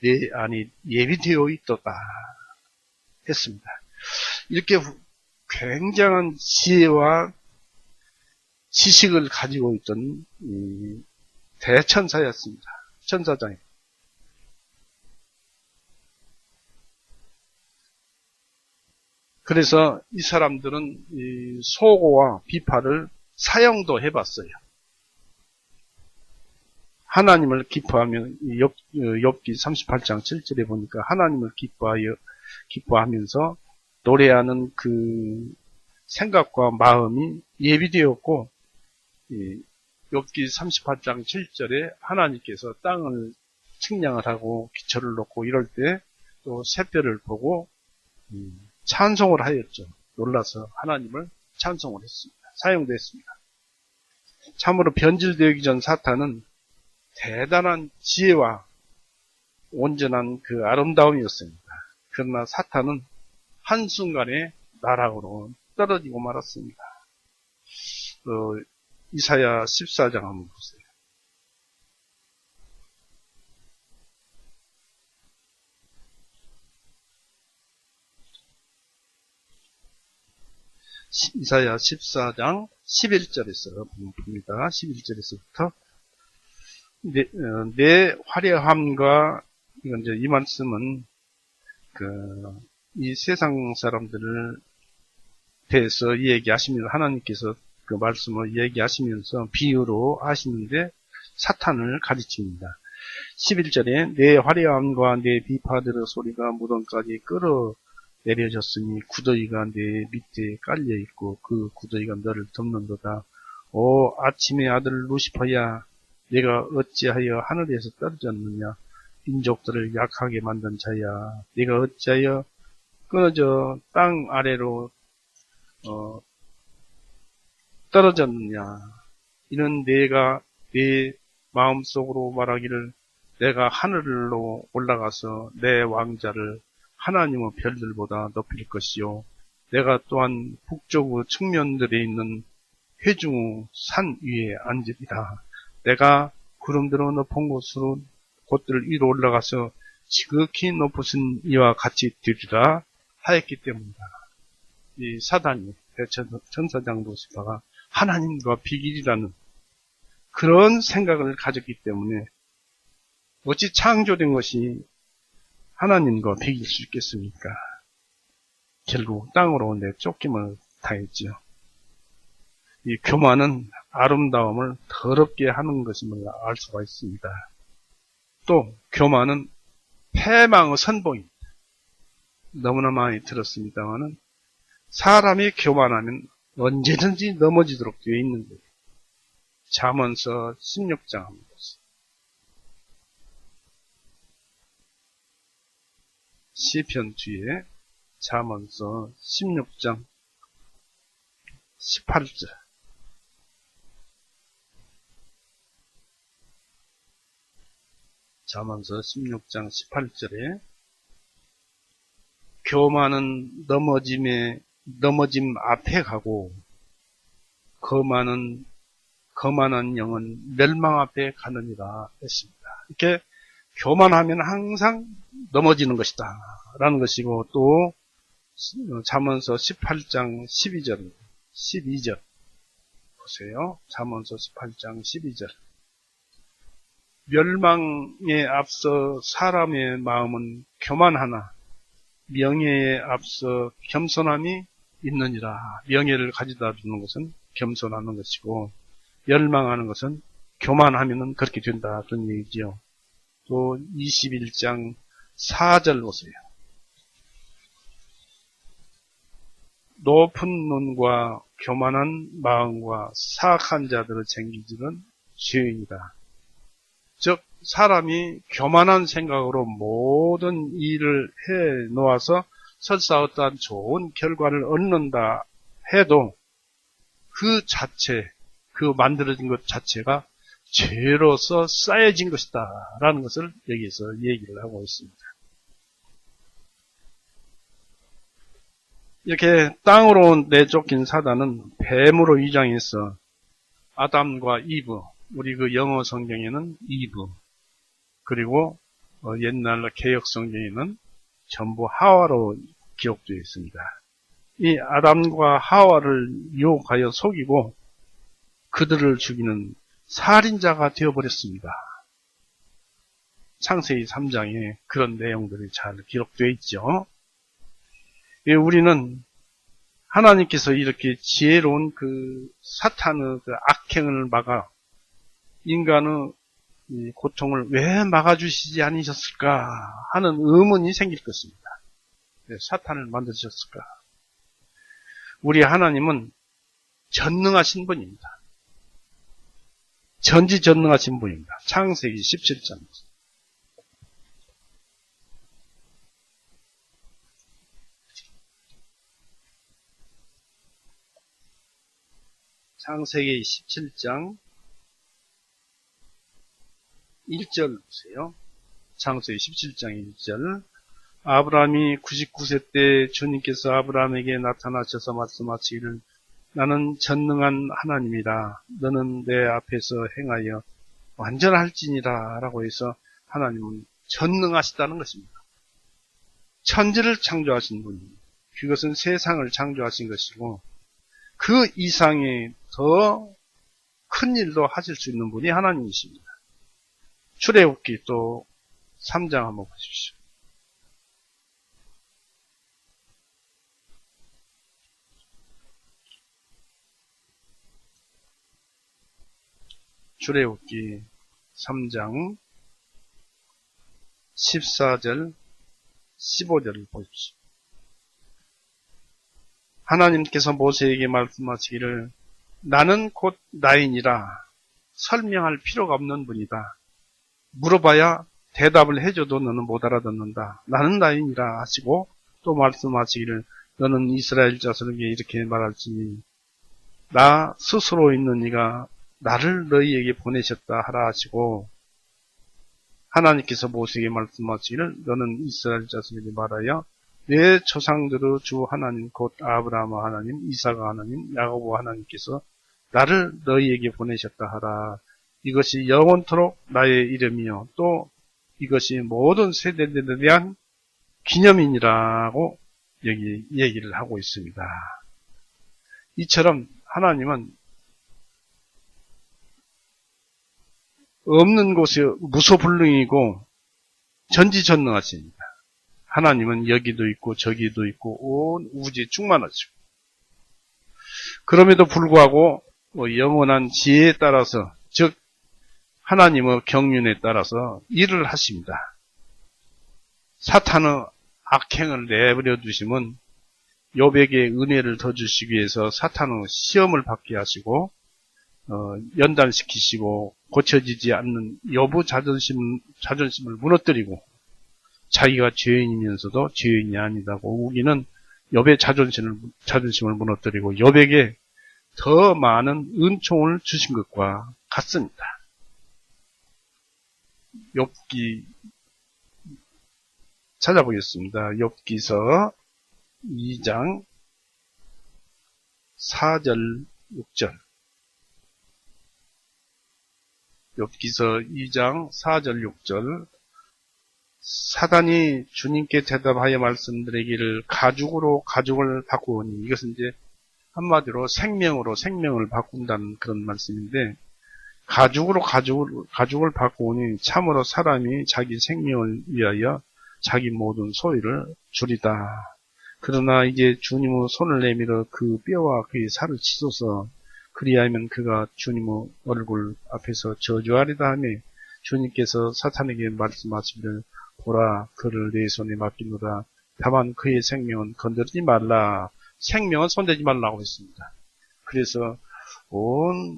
내 안에 예비되어 있도다 했습니다. 이렇게 굉장한 지혜와 지식을 가지고 있던 대천사였습니다. 천사장이. 그래서 이 사람들은 이 소고와 비파를 사용도 해봤어요. 하나님을 기뻐하면 욥기 38장 7절에 보니까 하나님을 기뻐하면서 노래하는 그 생각과 마음이 예비되었고 욥기 38장 7절에 하나님께서 땅을 측량을 하고 기초를 놓고 이럴 때 또 새별을 보고 찬송을 하였죠. 놀라서 하나님을 찬송을 했습니다. 사용됐습니다. 참으로 변질되기 전 사탄은 대단한 지혜와 온전한 그 아름다움이었습니다. 그러나 사탄은 한순간에 나락으로 떨어지고 말았습니다. 이사야 14장 한번 보세요. 이사야 14장 11절에서 봅니다. 11절에서부터 내 화려함과 이건 이제 이 말씀은 이 세상 사람들을 대해서 얘기하시면서 하나님께서 그 말씀을 얘기하시면서 비유로 하시는데 사탄을 가르칩니다. 11절에 내 화려함과 내 비파들의 소리가 무덤까지 끌어내려졌으니 구더기가 내 밑에 깔려있고 그 구더기가 너를 덮는도다. 오 아침의 아들 루시퍼야 내가 어찌하여 하늘에서 떨어졌느냐 민족들을 약하게 만든 자야 내가 어찌하여 끊어져 땅 아래로 떨어졌느냐 이는 내가 내 마음속으로 말하기를 내가 하늘로 올라가서 내 왕자를 하나님의 별들보다 높일 것이요 내가 또한 북쪽의 측면들에 있는 회중의 산 위에 앉으리라. 내가 구름들어 높은 곳들 위로 올라가서 지극히 높으신 이와 같이 되리라 하였기 때문이다. 이 사단이 대천사장 루시퍼가 하나님과 비길이라는 그런 생각을 가졌기 때문에 어찌 창조된 것이 하나님과 비길 수 있겠습니까? 결국 땅으로 내쫓김을 당했지요. 이 교만은 아름다움을 더럽게 하는 것임을 알 수가 있습니다. 또 교만은 패망의 선봉입니다. 너무나 많이 들었습니다만은 사람이 교만하면 언제든지 넘어지도록 되어 있는 거예요. 잠언서 16장 한번 보세요. 시편 뒤에 잠언서 16장 18절 잠언서 16장 18절에 교만은 넘어짐 앞에 가고 거만한 영은 멸망 앞에 가느니라 했습니다. 이렇게 교만하면 항상 넘어지는 것이다 라는 것이고 또 잠언서 18장 12절 보세요. 잠언서 18장 12절 멸망에 앞서 사람의 마음은 교만하나 명예에 앞서 겸손함이 있느니라. 명예를 가져다 주는 것은 겸손하는 것이고 열망하는 것은 교만하면은 그렇게 된다. 그런 얘기지요. 또 21장 4절 보세요. 높은 눈과 교만한 마음과 사악한 자들을 챙기지는 죄인이다. 즉 사람이 교만한 생각으로 모든 일을 해 놓아서 설사 어떠한 좋은 결과를 얻는다 해도 그 자체, 그 만들어진 것 자체가 죄로서 쌓여진 것이다 라는 것을 여기서 얘기를 하고 있습니다. 이렇게 땅으로 내쫓긴 사단은 뱀으로 위장해서 아담과 이브, 우리 그 영어 성경에는 이브, 그리고 옛날 개역 성경에는 전부 하와로 기록되어 있습니다. 이 아담과 하와를 유혹하여 속이고 그들을 죽이는 살인자가 되어버렸습니다. 창세기 3장에 그런 내용들이 잘 기록되어 있죠. 우리는 하나님께서 이렇게 지혜로운 그 사탄의 그 악행을 막아 인간의 이 고통을 왜 막아주시지 않으셨을까 하는 의문이 생길 것입니다. 왜 사탄을 만드셨을까? 우리 하나님은 전능하신 분입니다. 전지전능하신 분입니다. 창세기 17장. 창세기 17장 1절 보세요. 창세기 17장 1절. 아브라함이 99세 때 주님께서 아브라함에게 나타나셔서 말씀하시기를 나는 전능한 하나님이라 너는 내 앞에서 행하여 완전할지니라 라고 해서 하나님은 전능하시다는 것입니다. 천지를 창조하신 분입니다. 그것은 세상을 창조하신 것이고 그 이상의 더 큰 일도 하실 수 있는 분이 하나님이십니다. 출애굽기 또 3장 한번 보십시오. 출애굽기 3장 14절 15절을 보십시오. 하나님께서 모세에게 말씀하시기를 나는 곧 나이니라 설명할 필요가 없는 분이다. 물어봐야 대답을 해줘도 너는 못 알아듣는다. 나는 나이니라 하시고 또 말씀하시기를 너는 이스라엘 자손에게 이렇게 말할지니 나 스스로 있는 이가 나를 너희에게 보내셨다 하라 하시고 하나님께서 모세에게 말씀하시기를 너는 이스라엘 자손에게 말하여 내 조상들의 주 하나님 곧 아브라함 하나님, 이삭 하나님, 야고보 하나님께서 나를 너희에게 보내셨다 하라. 이것이 영원토록 나의 이름이요 또 이것이 모든 세대들에 대한 기념이니라고 여기 얘기를 하고 있습니다. 이처럼 하나님은 없는 곳이 무소불능이고 전지전능하십니다. 하나님은 여기도 있고 저기도 있고 온 우주에 충만하시고 그럼에도 불구하고 영원한 지혜에 따라서 즉 하나님의 경륜에 따라서 일을 하십니다. 사탄의 악행을 내버려 두시면 욥에게 은혜를 더 주시기 위해서 사탄의 시험을 받게 하시고 연단시키시고 고쳐지지 않는 욥의 자존심을 무너뜨리고 자기가 죄인이면서도 죄인이 아니다고 우기는 욥의 자존심을 무너뜨리고 욥에게 더 많은 은총을 주신 것과 같습니다. 욥기 찾아보겠습니다. 욥기서 2장 4절 6절 욥기서 2장 4절 6절 사단이 주님께 대답하여 말씀드리기를 가죽을 바꾸오니 이것은 이제 한마디로 생명을 바꾼다는 그런 말씀인데 가죽을 바꾸오니 참으로 사람이 자기 생명을 위하여 자기 모든 소유를 주리다. 그러나 이제 주님의 손을 내밀어 그 뼈와 그의 살을 찢어서 그리하면 그가 주님의 얼굴 앞에서 저주하리다 하며 주님께서 사탄에게 말씀하시기를 보라 그를 내 손에 맡기노라 다만 그의 생명은 건드리지 말라. 생명은 손대지 말라고 했습니다. 그래서 온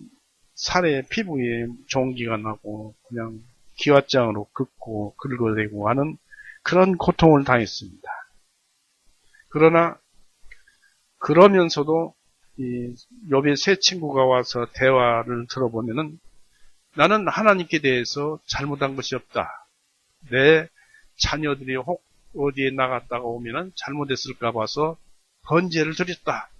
살에 피부에 종기가 나고 그냥 기왓장으로 긋고 긁어대고 하는 그런 고통을 당했습니다. 그러나 그러면서도 이 욥의 세 친구가 와서 대화를 들어보면은 나는 하나님께 대해서 잘못한 것이 없다. 내 자녀들이 혹 어디에 나갔다가 오면은 잘못했을까 봐서 번제를 드렸다.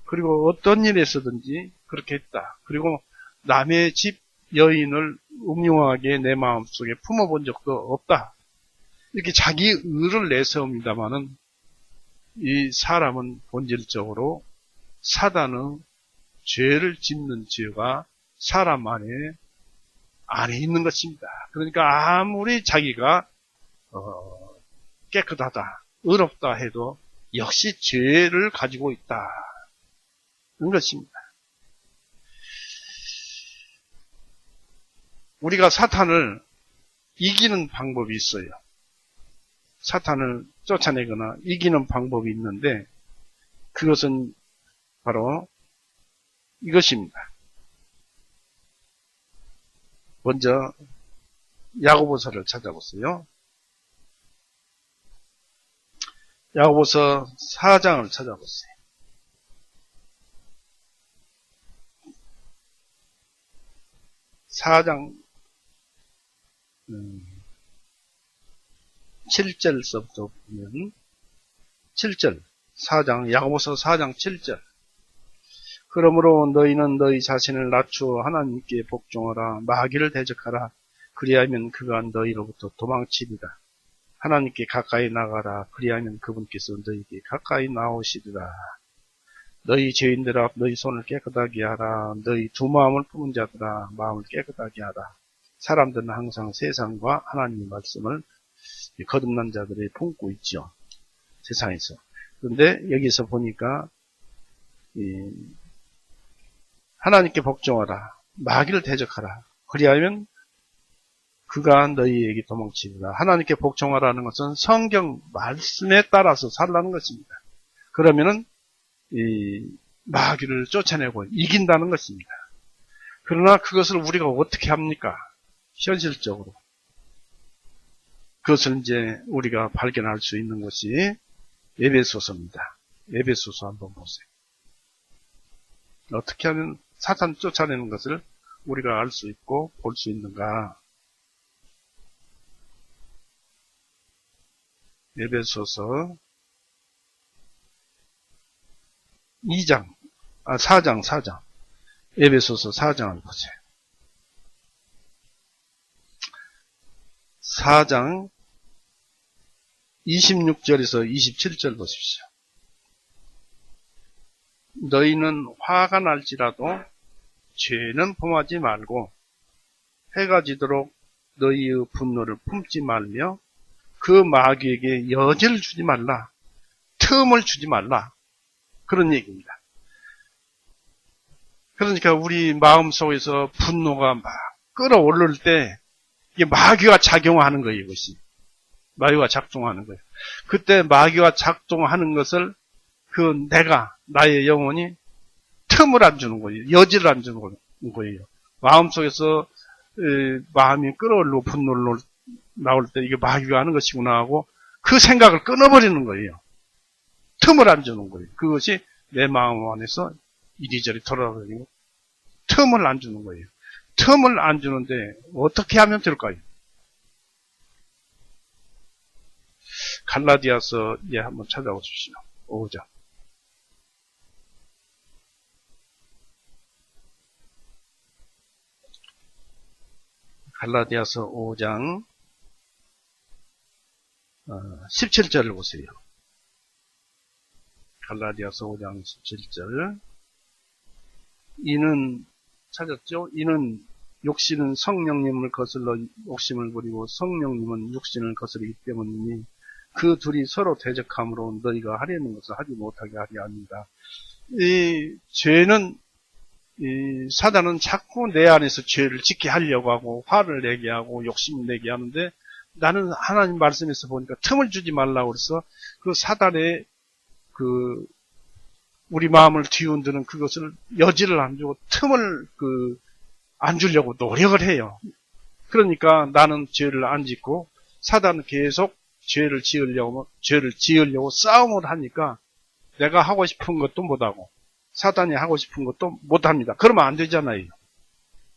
그리고 어떤 일에서든지 그렇게 했다. 그리고 남의 집 여인을 음흉하게 내 마음속에 품어본 적도 없다. 이렇게 자기 의를 내세웁니다마는 이 사람은 본질적으로 사단의 죄를 짓는 죄가 사람 안에 있는 것입니다. 그러니까 아무리 자기가 깨끗하다, 의롭다 해도 역시 죄를 가지고 있다는 것입니다. 우리가 사탄을 이기는 방법이 있어요. 사탄을 쫓아내거나 이기는 방법이 있는데 그것은 바로 이것입니다. 먼저 야고보서를 찾아보세요. 야고보서 4장을 찾아보세요. 4장 7절서부터 보면 7절 4장 야고보서 4장 7절 그러므로 너희는 너희 자신을 낮추어 하나님께 복종하라 마귀를 대적하라 그리하면 그가 너희로부터 도망치리라 하나님께 가까이 나가라 그리하면 그분께서 너희에게 가까이 나오시리라 너희 죄인들아 너희 손을 깨끗하게 하라 너희 두 마음을 품은 자들아 마음을 깨끗하게 하라 사람들은 항상 세상과 하나님의 말씀을 거듭난 자들이 품고 있죠. 세상에서. 그런데 여기서 보니까 하나님께 복종하라. 마귀를 대적하라. 그리하면 그가 너희에게 도망치리라. 하나님께 복종하라는 것은 성경 말씀에 따라서 살라는 것입니다. 그러면은 이 마귀를 쫓아내고 이긴다는 것입니다. 그러나 그것을 우리가 어떻게 합니까? 현실적으로. 그것을 이제 우리가 발견할 수 있는 것이 에베소서입니다. 에베소서 한번 보세요. 어떻게 하면 사탄 쫓아내는 것을 우리가 알 수 있고 볼 수 있는가? 에베소서 4장. 에베소서 4장을 보세요. 4장 26절에서 27절 보십시오. 너희는 화가 날지라도 죄는 범하지 말고 해가 지도록 너희의 분노를 품지 말며 그 마귀에게 여지를 주지 말라. 틈을 주지 말라. 그런 얘기입니다. 그러니까 우리 마음속에서 분노가 막 끌어오를 때 이게 마귀가 작용하는 거예요. 이것이. 마귀가 작동하는 거예요. 그때 마귀가 작동하는 것을 나의 영혼이 틈을 안 주는 거예요. 여지를 안 주는 거예요. 마음속에서 마음이 끌어올리고 분노를 나올 때 이게 마귀가 하는 것이구나 하고 그 생각을 끊어버리는 거예요. 틈을 안 주는 거예요. 그것이 내 마음 안에서 이리저리 돌아다니고 틈을 안 주는 거예요. 틈을 안 주는데 어떻게 하면 될까요? 갈라디아서 한번 찾아보십시오. 5장. 갈라디아서 5장 17절을 보세요. 갈라디아서 5장 17절. 이는 찾았죠? 이는 욕심은 성령님을 거슬러 욕심을 부리고 성령님은 육신을 거스르기 때문이니 그 둘이 서로 대적함으로 너희가 하려는 것을 하지 못하게 하리 아닙니다. 이 죄는, 이 사단은 자꾸 내 안에서 죄를 짓게 하려고 하고 화를 내게 하고 욕심을 내게 하는데, 나는 하나님 말씀에서 보니까 틈을 주지 말라고 그래서 그 사단의 그 우리 마음을 뒤흔드는 그것을 여지를 안 주고 틈을 안 주려고 노력을 해요. 그러니까 나는 죄를 안 짓고 사단은 계속 죄를 지으려고 싸움을 하니까 내가 하고 싶은 것도 못하고 사단이 하고 싶은 것도 못합니다. 그러면 안 되잖아요.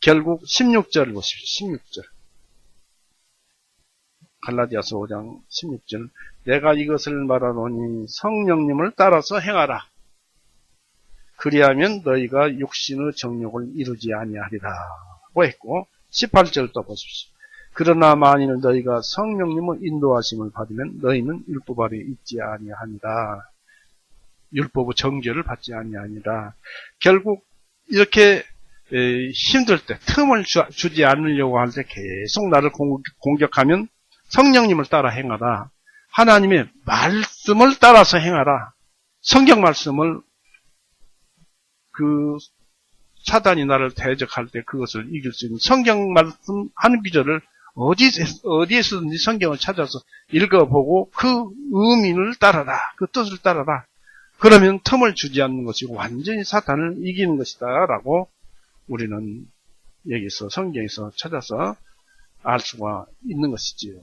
결국 16절 보십시오. 16절. 갈라디아서 5장 16절. 내가 이것을 말하노니 성령님을 따라서 행하라. 그리하면 너희가 육신의 정욕을 이루지 아니하리라. 고 했고 18절도 보십시오. 그러나 만일 너희가 성령님의 인도하심을 받으면 너희는 율법 아래 있지 아니하니라. 율법의 정죄를 받지 아니하니라. 결국 이렇게 힘들 때 틈을 주지 않으려고 할 때 계속 나를 공격하면 성령님을 따라 행하라. 하나님의 말씀을 따라서 행하라. 성경 말씀을 사단이 나를 대적할 때 그것을 이길 수 있는 성경 말씀 한 구절을 어디에서든지 성경을 찾아서 읽어보고 그 의미를 따라라. 그 뜻을 따라라. 그러면 틈을 주지 않는 것이고 완전히 사탄을 이기는 것이다. 라고 우리는 여기서 성경에서 찾아서 알 수가 있는 것이지요.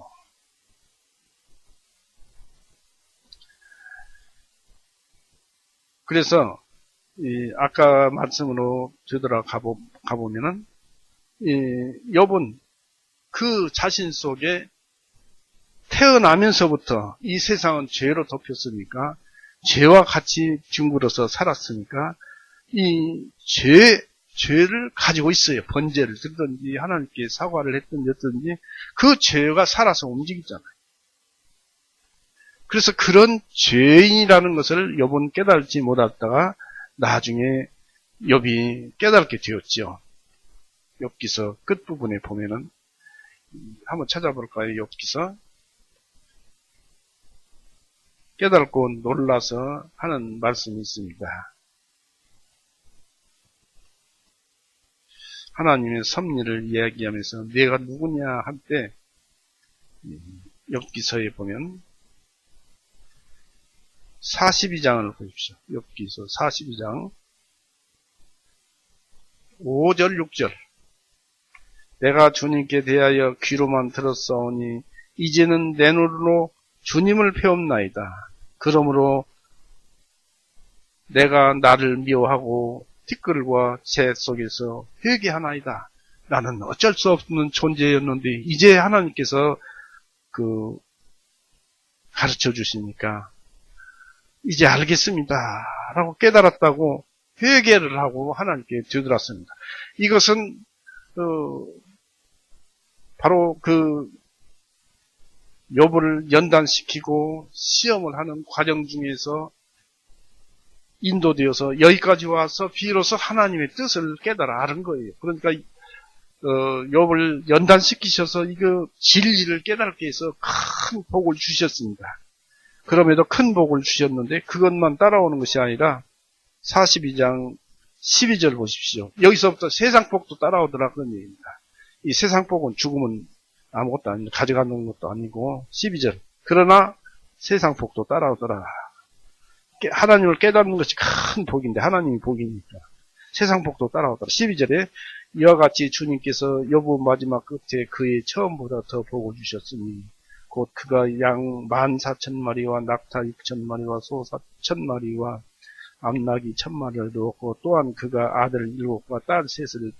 그래서 아까 말씀으로 되돌아 가보면은 욥은 그 자신 속에 태어나면서부터 이 세상은 죄로 덮였으니까 죄와 같이 뒹굴어서 살았으니까 이 죄를 가지고 있어요. 번제를 드든지 하나님께 사과를 했든지 어떤지 그 죄가 살아서 움직이잖아요. 그래서 그런 죄인이라는 것을 욥은 깨달지 못했다가 나중에 욥이 깨닫게 되었죠. 욥기서 끝부분에 보면은 한번 찾아볼까요? 욥기서 깨닫고 놀라서 하는 말씀이 있습니다. 하나님의 섭리를 이야기하면서 내가 누구냐 할 때 욥기서에 보면 42장을 보십시오. 욥기서 42장 5절 6절. 내가 주님께 대하여 귀로만 들었사오니 이제는 내 눈으로 주님을 배움나이다. 그러므로 내가 나를 미워하고 티끌과 재 속에서 회개하나이다. 나는 어쩔 수 없는 존재였는데 이제 하나님께서 가르쳐 주시니까 이제 알겠습니다. 라고 깨달았다고 회개를 하고 하나님께 되돌았습니다. 이것은 바로 욥을 연단시키고 시험을 하는 과정 중에서 인도되어서 여기까지 와서 비로소 하나님의 뜻을 깨달아 아는 거예요. 그러니까 욥을 연단시키셔서 이거 진리를 깨닫게 해서 큰 복을 주셨습니다. 그럼에도 큰 복을 주셨는데 그것만 따라오는 것이 아니라 42장 12절 보십시오. 여기서부터 세상 복도 따라오더라 그런 얘기입니다. 이 세상 복은 죽으면 아무것도 아닙니다. 가져가는 것도 아니고 12절. 그러나 세상 복도 따라오더라. 하나님을 깨닫는 것이 큰 복인데 하나님이 복이니까 세상 복도 따라오더라. 12절에 이와 같이 주님께서 욥의 마지막 끝에 그의 처음보다 더 복을 주셨으니 곧 그가 양 14,000마리와 낙타 6,000마리와 소 4,000마리와 암나귀 1,000마리를 두었고 또한 그가 아들 7과 딸 3을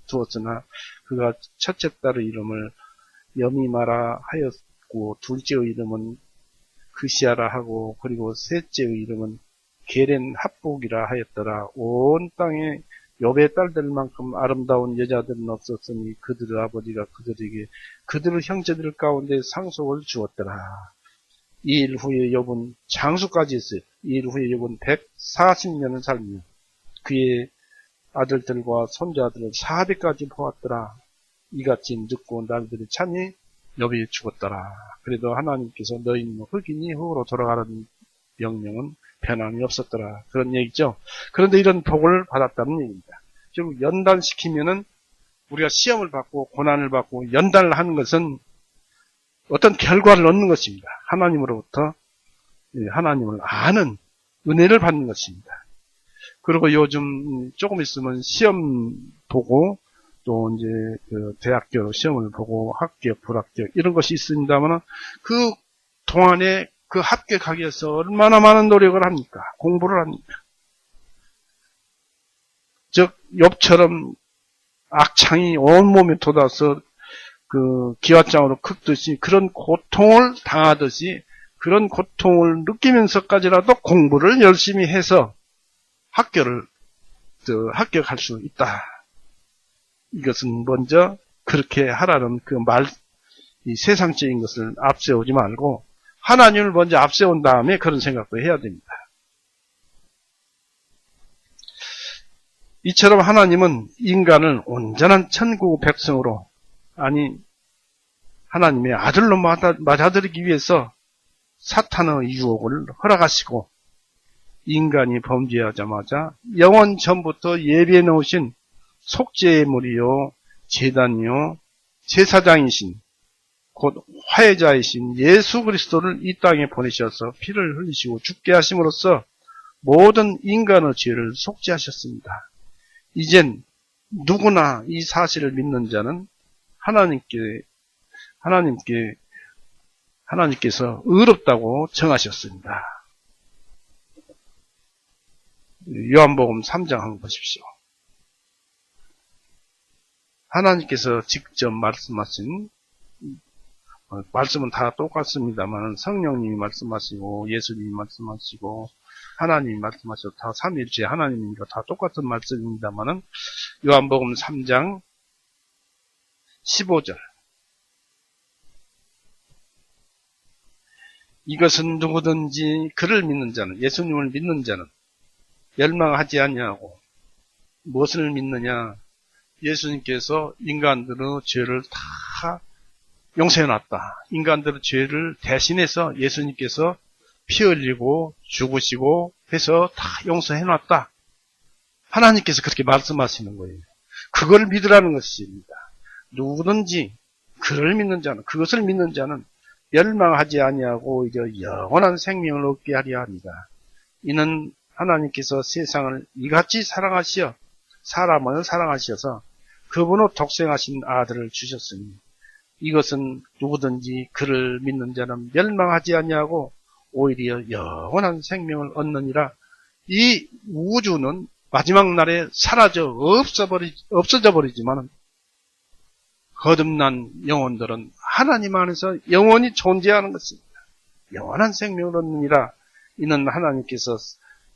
두었으나 그가 첫째 딸의 이름을 여미마라 하였고 둘째의 이름은 그시아라 하고 그리고 셋째의 이름은 게렌 합복이라 하였더라. 온 땅에 욥의 딸들만큼 아름다운 여자들은 없었으니 그들의 아버지가 그들에게 그들의 형제들 가운데 상속을 주었더라. 이 일 후에 욥은 장수까지 했어요. 이 일 후에 욥은 140년을 살며 그의 아들들과 손자들을 4대까지 보았더라. 이같이 늙고 날들이 차니 욥이 죽었더라. 그래도 하나님께서 너희는 흙이니 흙으로 돌아가는 명령은 변함이 없었더라. 그런 얘기죠. 그런데 이런 복을 받았다는 얘기입니다. 결국 연단시키면은 우리가 시험을 받고 고난을 받고 연단을 하는 것은 어떤 결과를 얻는 것입니다. 하나님으로부터 하나님을 아는 은혜를 받는 것입니다. 그리고 요즘 조금 있으면 시험 보고 또 이제 그 대학교 시험을 보고 합격, 불합격 이런 것이 있습니다만 그 동안에 그 합격하기 위해서 얼마나 많은 노력을 합니까? 공부를 합니까? 즉 욥처럼 악창이 온몸에 돋아서 그 기와장으로 긁듯이 그런 고통을 당하듯이 그런 고통을 느끼면서까지라도 공부를 열심히 해서 합격할 수 있다. 이것은 먼저 그렇게 하라는 그 이 세상적인 것을 앞세우지 말고 하나님을 먼저 앞세운 다음에 그런 생각도 해야 됩니다. 이처럼 하나님은 인간을 온전한 천국 백성으로, 아니 하나님의 아들로 맞아들이기 위해서 사탄의 유혹을 허락하시고 인간이 범죄하자마자 영원 전부터 예비해 놓으신 속죄물이요 제단이요 제사장이신 곧 화해자이신 예수 그리스도를 이 땅에 보내셔서 피를 흘리시고 죽게 하심으로써 모든 인간의 죄를 속죄하셨습니다. 이젠 누구나 이 사실을 믿는 자는 하나님께서 의롭다고 정하셨습니다. 요한복음 3장 한번 보십시오. 하나님께서 직접 말씀하신, 말씀은 다 똑같습니다만 성령님이 말씀하시고 예수님이 말씀하시고 하나님이 말씀하셔도 다 삼위일체 하나님이니까 다 똑같은 말씀입니다만 요한복음 3장 15절 이것은 누구든지 그를 믿는 자는, 예수님을 믿는 자는 멸망하지 아니하고, 무엇을 믿느냐? 예수님께서 인간들의 죄를 다 용서해놨다. 인간들의 죄를 대신해서 예수님께서 피 흘리고 죽으시고 해서 다 용서해놨다. 하나님께서 그렇게 말씀하시는 거예요. 그걸 믿으라는 것입니다. 누구든지 그를 믿는 자는, 그것을 믿는 자는 멸망하지 아니하고 오히려 영원한 생명을 얻게 하려 합니다. 이는 하나님께서 세상을 이같이 사랑하시어 사람을 사랑하셔서 그분의 독생하신 아들을 주셨으니 이것은 누구든지 그를 믿는 자는 멸망하지 아니하고 오히려 영원한 생명을 얻느니라. 이 우주는 마지막 날에 사라져 없어져 버리지만 거듭난 영혼들은 하나님 안에서 영원히 존재하는 것입니다. 영원한 생명을 얻느니라. 이는 하나님께서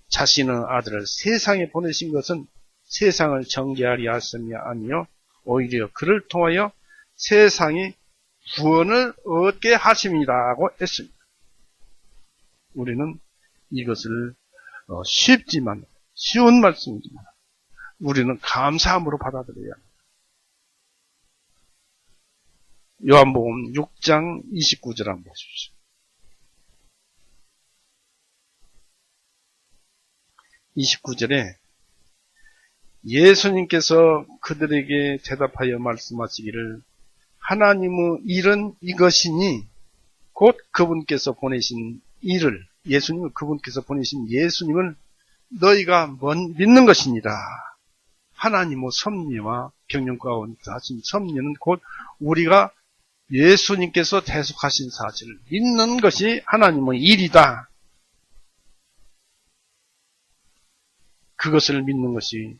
자신의 아들을 세상에 보내신 것은 세상을 정죄하려 하심이 아니요 오히려 그를 통하여 세상이 구원을 얻게 하심이라고 했습니다. 우리는 이것을 쉽지만 쉬운 말씀이지만 우리는 감사함으로 받아들여야 합니다. 요한복음 6장 29절 한번 보십시오. 29절에 예수님께서 그들에게 대답하여 말씀하시기를 하나님의 일은 이것이니 곧 그분께서 보내신 일을, 예수님을 그분께서 보내신 예수님을 너희가 믿는 것이니라. 하나님의 섭리와 경륜 가운데 하신 섭리는 곧 우리가 예수님께서 대속하신 사실을 믿는 것이 하나님의 일이다. 그것을 믿는 것이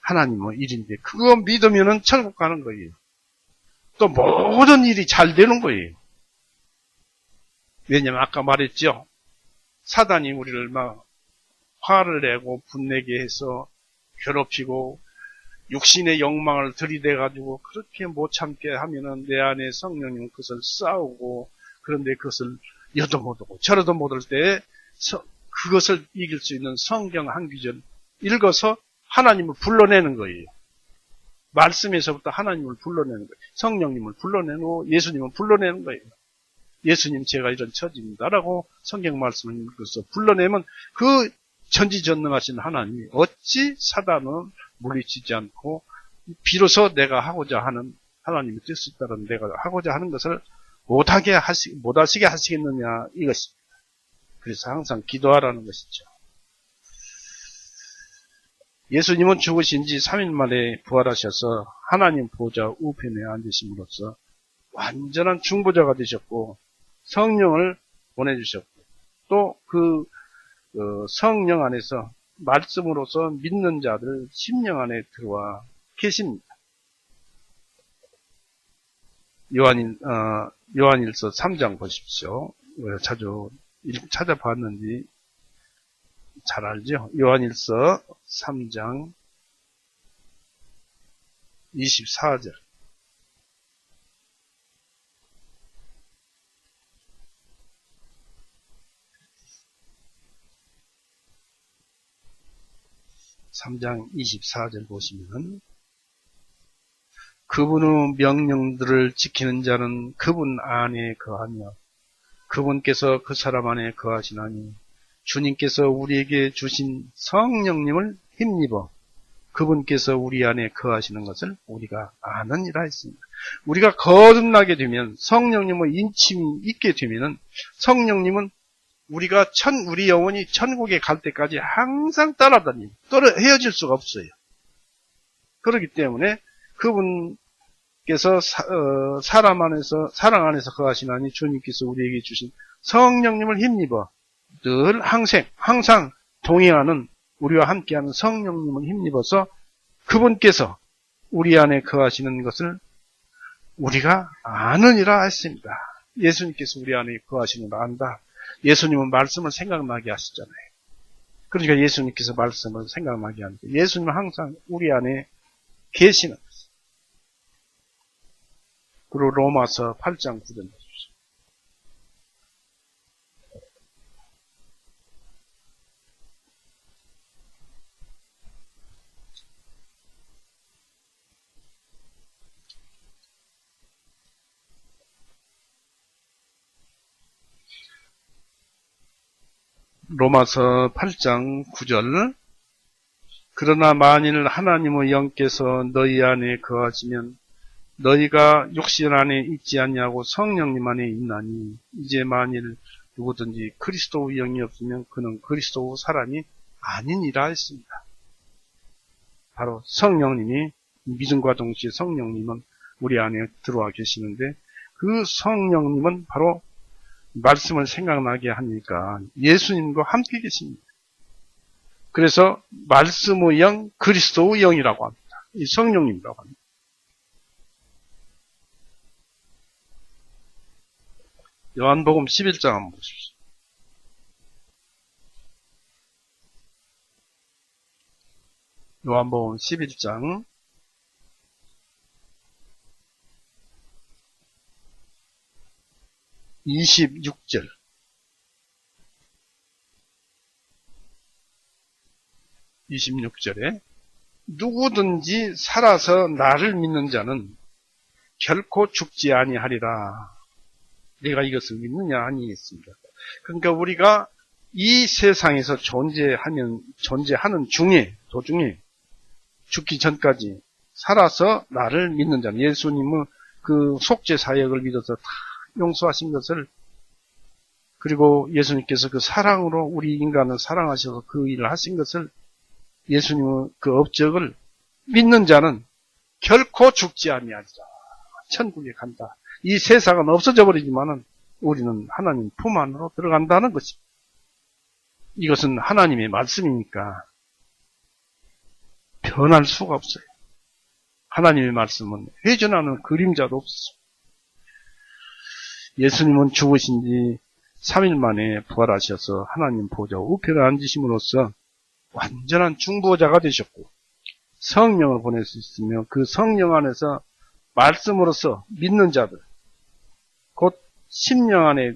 하나님의 일인데 그거 믿으면은 천국 가는 거예요. 또 모든 일이 잘 되는 거예요. 왜냐면 아까 말했죠. 사단이 우리를 막 화를 내고 분내게 해서 괴롭히고 육신의 욕망을 들이대가지고 그렇게 못 참게 하면은 내 안에 성령님은 그것을 싸우고 그런데 그것을 여도 못하고 저러도 못할 때 그것을 이길 수 있는 성경 한 구절 읽어서 하나님을 불러내는 거예요. 말씀에서부터 하나님을 불러내는 거예요. 성령님을 불러내고 예수님을 불러내는 거예요. 예수님 제가 이런 처지입니다라고 성경 말씀을 읽어서 불러내면 그 전지전능하신 하나님이 어찌 사단은 물리치지 않고 비로소 내가 하고자 하는 하나님의 뜻에 따라 내가 하고자 하는 것을 못하시게 하시겠느냐 이것입니다. 그래서 항상 기도하라는 것이죠. 예수님은 죽으신 지 3일 만에 부활하셔서 하나님 보좌 우편에 앉으심으로써 완전한 중보자가 되셨고 성령을 보내주셨고 또 그 성령 안에서 말씀으로서 믿는 자들 심령 안에 들어와 계십니다. 요한일서 3장 보십시오. 자주 찾아봤는지 잘 알죠? 요한일서 3장 24절. (3장 24절) 보시면 그분의 명령들을 지키는 자는 그분 안에 거하며 그분께서 그 사람 안에 거하시나니 주님께서 우리에게 주신 성령님을 힘입어 그분께서 우리 안에 거하시는 것을 우리가 아느니라 했습니다. 우리가 거듭나게 되면 성령님의 인침이 있게 되면은 성령님은 우리 영혼이 천국에 갈 때까지 항상 따라다니고 헤어질 수가 없어요. 그렇기 때문에 그분께서 사랑 안에서 거하시나니 주님께서 우리에게 주신 성령님을 힘입어 늘 항상 동행하는 우리와 함께하는 성령님을 힘입어서 그분께서 우리 안에 거하시는 것을 우리가 아느니라 했습니다. 예수님께서 우리 안에 거하시는 걸 안다. 예수님은 말씀을 생각나게 하시잖아요. 그러니까 예수님께서 말씀을 생각나게 하는데 예수님은 항상 우리 안에 계시는 거예요. 그리고 로마서 8장 9절 보십시오. 로마서 8장 9절. 그러나 만일 하나님의 영께서 너희 안에 거하시면 너희가 육신 안에 있지 않냐고 성령님 안에 있나니 이제 만일 누구든지 그리스도의 영이 없으면 그는 그리스도의 사람이 아니니라 했습니다. 바로 성령님이 믿음과 동시에 성령님은 우리 안에 들어와 계시는데 그 성령님은 바로 말씀을 생각나게 하니까 예수님과 함께 계십니다. 그래서 말씀의 영, 그리스도의 영이라고 합니다. 이 성령님이라고 합니다. 요한복음 11장 한번 보십시오. 요한복음 11장 26절. 누구든지 살아서 나를 믿는 자는 결코 죽지 아니하리라. 내가 이것을 믿느냐 아니겠습니다. 그러니까 우리가 이 세상에서 존재하는 도중에 죽기 전까지 살아서 나를 믿는 자는 예수님은 그 속죄 사역을 믿어서 다 용서하신 것을 그리고 예수님께서 그 사랑으로 우리 인간을 사랑하셔서 그 일을 하신 것을 예수님의 그 업적을 믿는 자는 결코 죽지 아니하리라. 천국에 간다. 이 세상은 없어져 버리지만은 우리는 하나님 품 안으로 들어간다는 것입니다. 이것은 하나님의 말씀이니까 변할 수가 없어요. 하나님의 말씀은 회전하는 그림자도 없습니다. 예수님은 죽으신 지 3일 만에 부활하셔서 하나님 보좌 우편에 앉으심으로써 완전한 중보자가 되셨고 성령을 보낼 수 있으며 그 성령 안에서 말씀으로서 믿는 자들 곧 심령 안에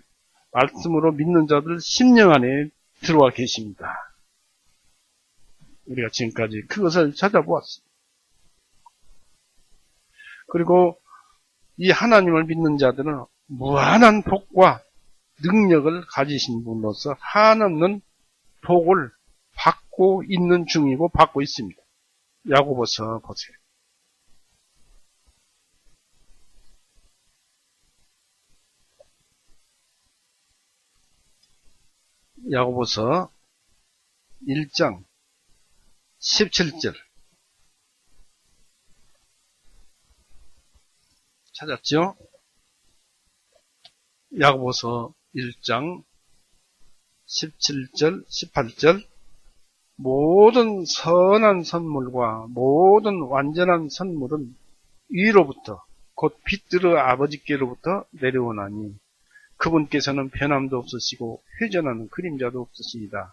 말씀으로 믿는 자들 심령 안에 들어와 계십니다. 우리가 지금까지 그것을 찾아보았습니다. 그리고 이 하나님을 믿는 자들은 무한한 복과 능력을 가지신 분으로서 한없는 복을 받고 있는 중이고 받고 있습니다. 야고보서 보세요. 야고보서 1장 17절 찾았죠? 야고보서 1장 17절 18절 모든 선한 선물과 모든 완전한 선물은 위로부터 곧 빛들의 아버지께로부터 내려오나니 그분께서는 변함도 없으시고 회전하는 그림자도 없으시이다.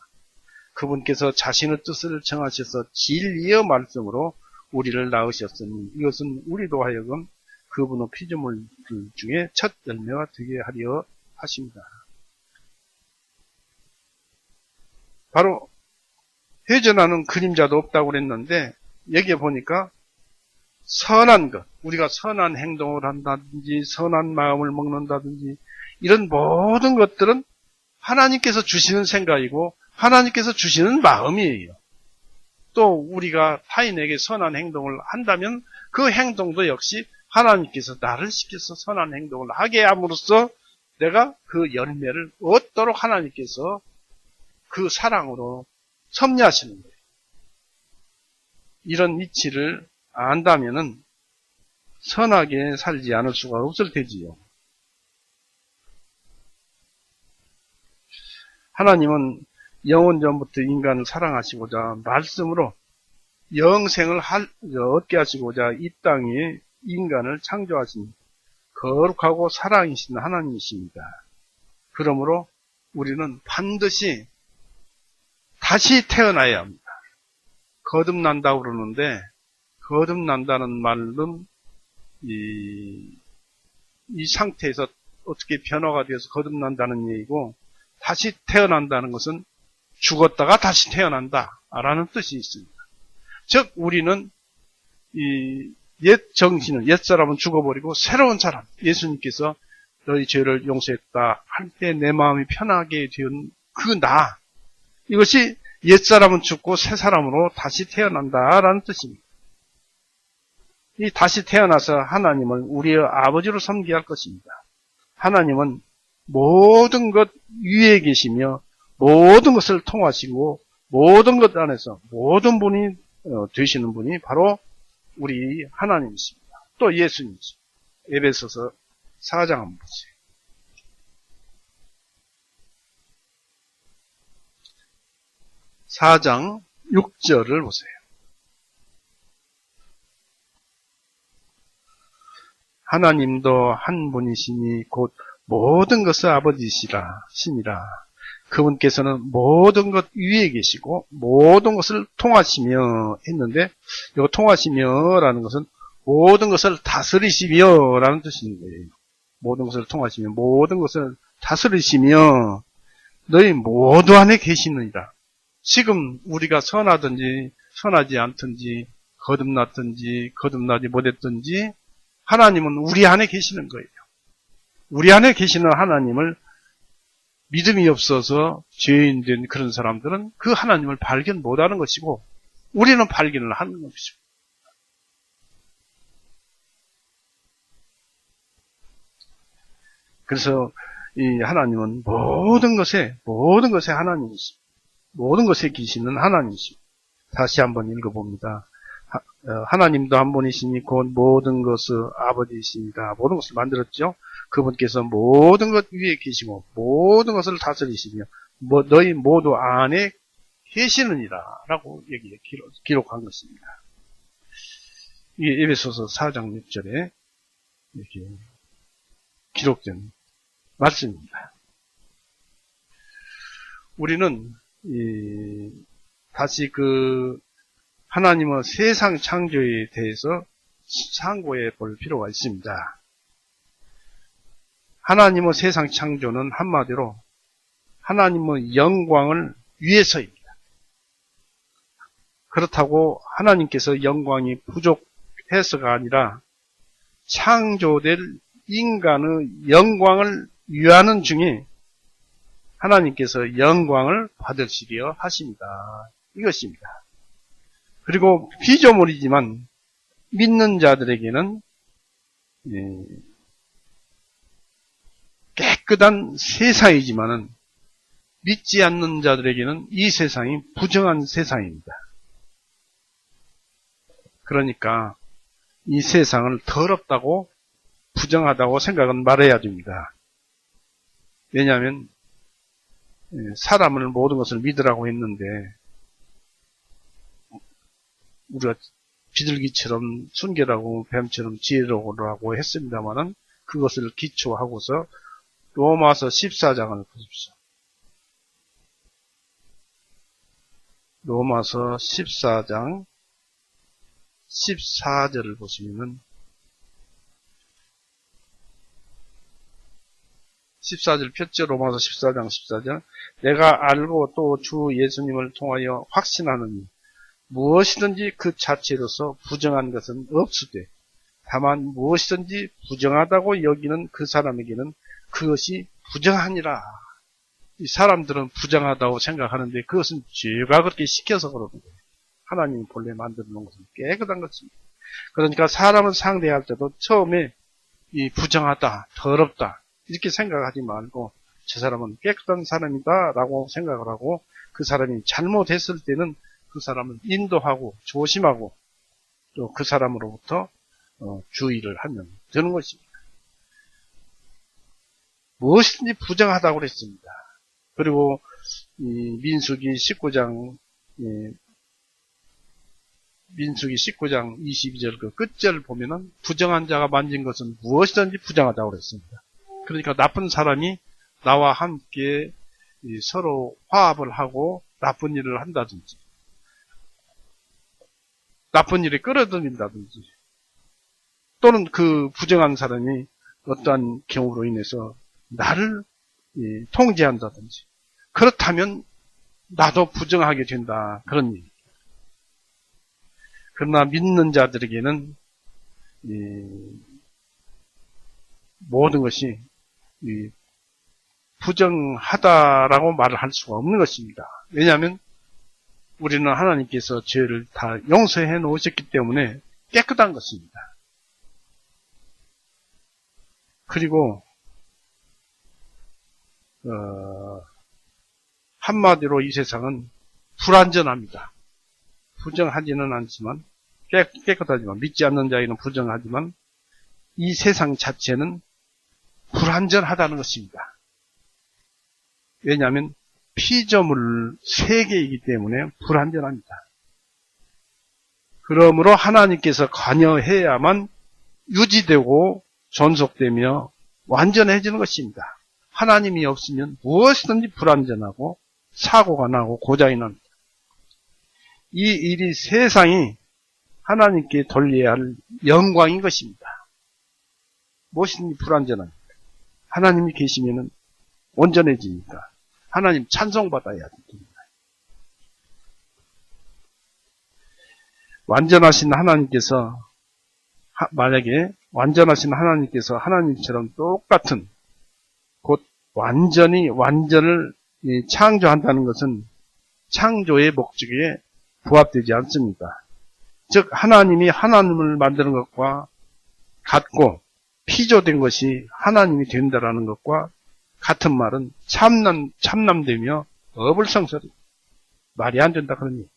그분께서 자신의 뜻을 정하셔서 진리의 말씀으로 우리를 낳으셨으니 이것은 우리도 하여금 그분의 피조물들 중에 첫 열매가 되게 하려 하십니다. 바로 회전하는 그림자도 없다고 그랬는데 여기에 보니까 선한 것, 우리가 선한 행동을 한다든지 선한 마음을 먹는다든지 이런 모든 것들은 하나님께서 주시는 생각이고 하나님께서 주시는 마음이에요. 또 우리가 타인에게 선한 행동을 한다면 그 행동도 역시 하나님께서 나를 시켜서 선한 행동을 하게 함으로써 내가 그 열매를 얻도록 하나님께서 그 사랑으로 섭리하시는 거예요. 이런 이치를 안다면은 선하게 살지 않을 수가 없을 테지요. 하나님은 영원전부터 인간을 사랑하시고자 말씀으로 영생을 얻게 하시고자 이 땅에 인간을 창조하신 거룩하고 사랑이신 하나님이십니다. 그러므로 우리는 반드시 다시 태어나야 합니다. 거듭난다고 그러는데 거듭난다는 말은 이 상태에서 어떻게 변화가 되어서 거듭난다는 얘기고 다시 태어난다는 것은 죽었다가 다시 태어난다라는 뜻이 있습니다. 즉 우리는 이 옛 정신은 옛 사람은 죽어버리고 새로운 사람 예수님께서 너희 죄를 용서했다 할 때 내 마음이 편하게 된 그 나 이것이 옛 사람은 죽고 새 사람으로 다시 태어난다라는 뜻입니다. 이 다시 태어나서 하나님을 우리의 아버지로 섬기게 할 것입니다. 하나님은 모든 것 위에 계시며 모든 것을 통하시고 모든 것 안에서 모든 분이 되시는 분이 바로 우리 하나님이십니다. 또 예수님이십니다. 에베소서 4장 한번 보세요. 4장 6절을 보세요. 하나님도 한 분이시니 곧 모든 것의 아버지시라 신이라. 그분께서는 모든 것 위에 계시고 모든 것을 통하시며 했는데 이거 통하시며라는 것은 모든 것을 다스리시며라는 뜻인 거예요. 모든 것을 통하시며 모든 것을 다스리시며 너희 모두 안에 계시느니라. 지금 우리가 선하든지 선하지 않든지 거듭났든지 거듭나지 못했든지 하나님은 우리 안에 계시는 거예요. 우리 안에 계시는 하나님을 믿음이 없어서 죄인 된 그런 사람들은 그 하나님을 발견 못하는 것이고 우리는 발견을 하는 것이죠. 그래서 이 하나님은 모든 것에 하나님이십니다. 모든 것에 계시는 하나님이십니다. 다시 한번 읽어봅니다. 하나님도 한 분이시니 곧 모든 것의 아버지이십니다. 모든 것을 만들었죠. 그분께서 모든 것 위에 계시고 모든 것을 다스리시며 너희 모두 안에 계시느니라 라고 여기에 기록한 것입니다. 이게 에베소서 4장 6절에 이렇게 기록된 말씀입니다. 우리는 다시 하나님의 세상 창조에 대해서 상고해 볼 필요가 있습니다. 하나님의 세상 창조는 한마디로 하나님의 영광을 위해서입니다. 그렇다고 하나님께서 영광이 부족해서가 아니라 창조될 인간의 영광을 위하는 중에 하나님께서 영광을 받으시려 하십니다. 이것입니다. 그리고 피조물이지만 믿는 자들에게는 깨끗한 세상이지만은 믿지 않는 자들에게는 이 세상이 부정한 세상입니다. 그러니까 이 세상을 더럽다고 부정하다고 생각은 말해야 됩니다. 왜냐하면 사람을 모든 것을 믿으라고 했는데 우리가 비둘기처럼 순결하고 뱀처럼 지혜로우라고 했습니다마는 그것을 기초하고서 로마서 14장을 보십시오. 로마서 14장 14절을 보시면은 14절 폈죠. 로마서 14장 14절. 내가 알고 또 주 예수님을 통하여 확신하느니 무엇이든지 그 자체로서 부정한 것은 없으되 다만 무엇이든지 부정하다고 여기는 그 사람에게는 그것이 부정하니라. 이 사람들은 부정하다고 생각하는데 그것은 죄가 그렇게 시켜서 그러는 거예요. 하나님이 본래 만들어 놓은 것은 깨끗한 것입니다. 그러니까 사람을 상대할 때도 처음에 이 부정하다, 더럽다 이렇게 생각하지 말고 저 사람은 깨끗한 사람이다 라고 생각을 하고 그 사람이 잘못했을 때는 그 사람을 인도하고 조심하고 또 그 사람으로부터 주의를 하면 되는 것입니다. 무엇이든지 부정하다고 그랬습니다. 그리고 민수기 19장 22절 그 끝절 보면은 부정한 자가 만진 것은 무엇이든지 부정하다고 그랬습니다. 그러니까 나쁜 사람이 나와 함께 서로 화합을 하고 나쁜 일을 한다든지 나쁜 일에 끌어들인다든지 또는 그 부정한 사람이 어떠한 경우로 인해서 나를 통제한다든지 그렇다면 나도 부정하게 된다. 그런 얘기. 그러나 믿는 자들에게는 모든 것이 부정하다라고 말을 할 수가 없는 것입니다. 왜냐하면 우리는 하나님께서 죄를 다 용서해 놓으셨기 때문에 깨끗한 것입니다. 그리고 한마디로 이 세상은 불완전합니다. 부정하지는 않지만 깨끗하지만 믿지 않는 자에게는 부정하지만 이 세상 자체는 불완전하다는 것입니다. 왜냐하면 피조물 세계이기 때문에 불완전합니다. 그러므로 하나님께서 관여해야만 유지되고 존속되며 완전해지는 것입니다. 하나님이 없으면 무엇이든지 불완전하고 사고가 나고 고장이 납니다. 이 일이 세상이 하나님께 돌려야 할 영광인 것입니다. 무엇이든지 불완전합니다. 하나님이 계시면 온전해지니까 하나님 찬송받아야 됩니다. 완전하신 하나님께서 만약에 완전하신 하나님께서 하나님처럼 똑같은 곧 완전을 창조한다는 것은 창조의 목적에 부합되지 않습니다. 즉 하나님이 하나님을 만드는 것과 같고 피조된 것이 하나님이 된다라는 것과 같은 말은 참남되며 어불성설이 말이 안 된다 그러니.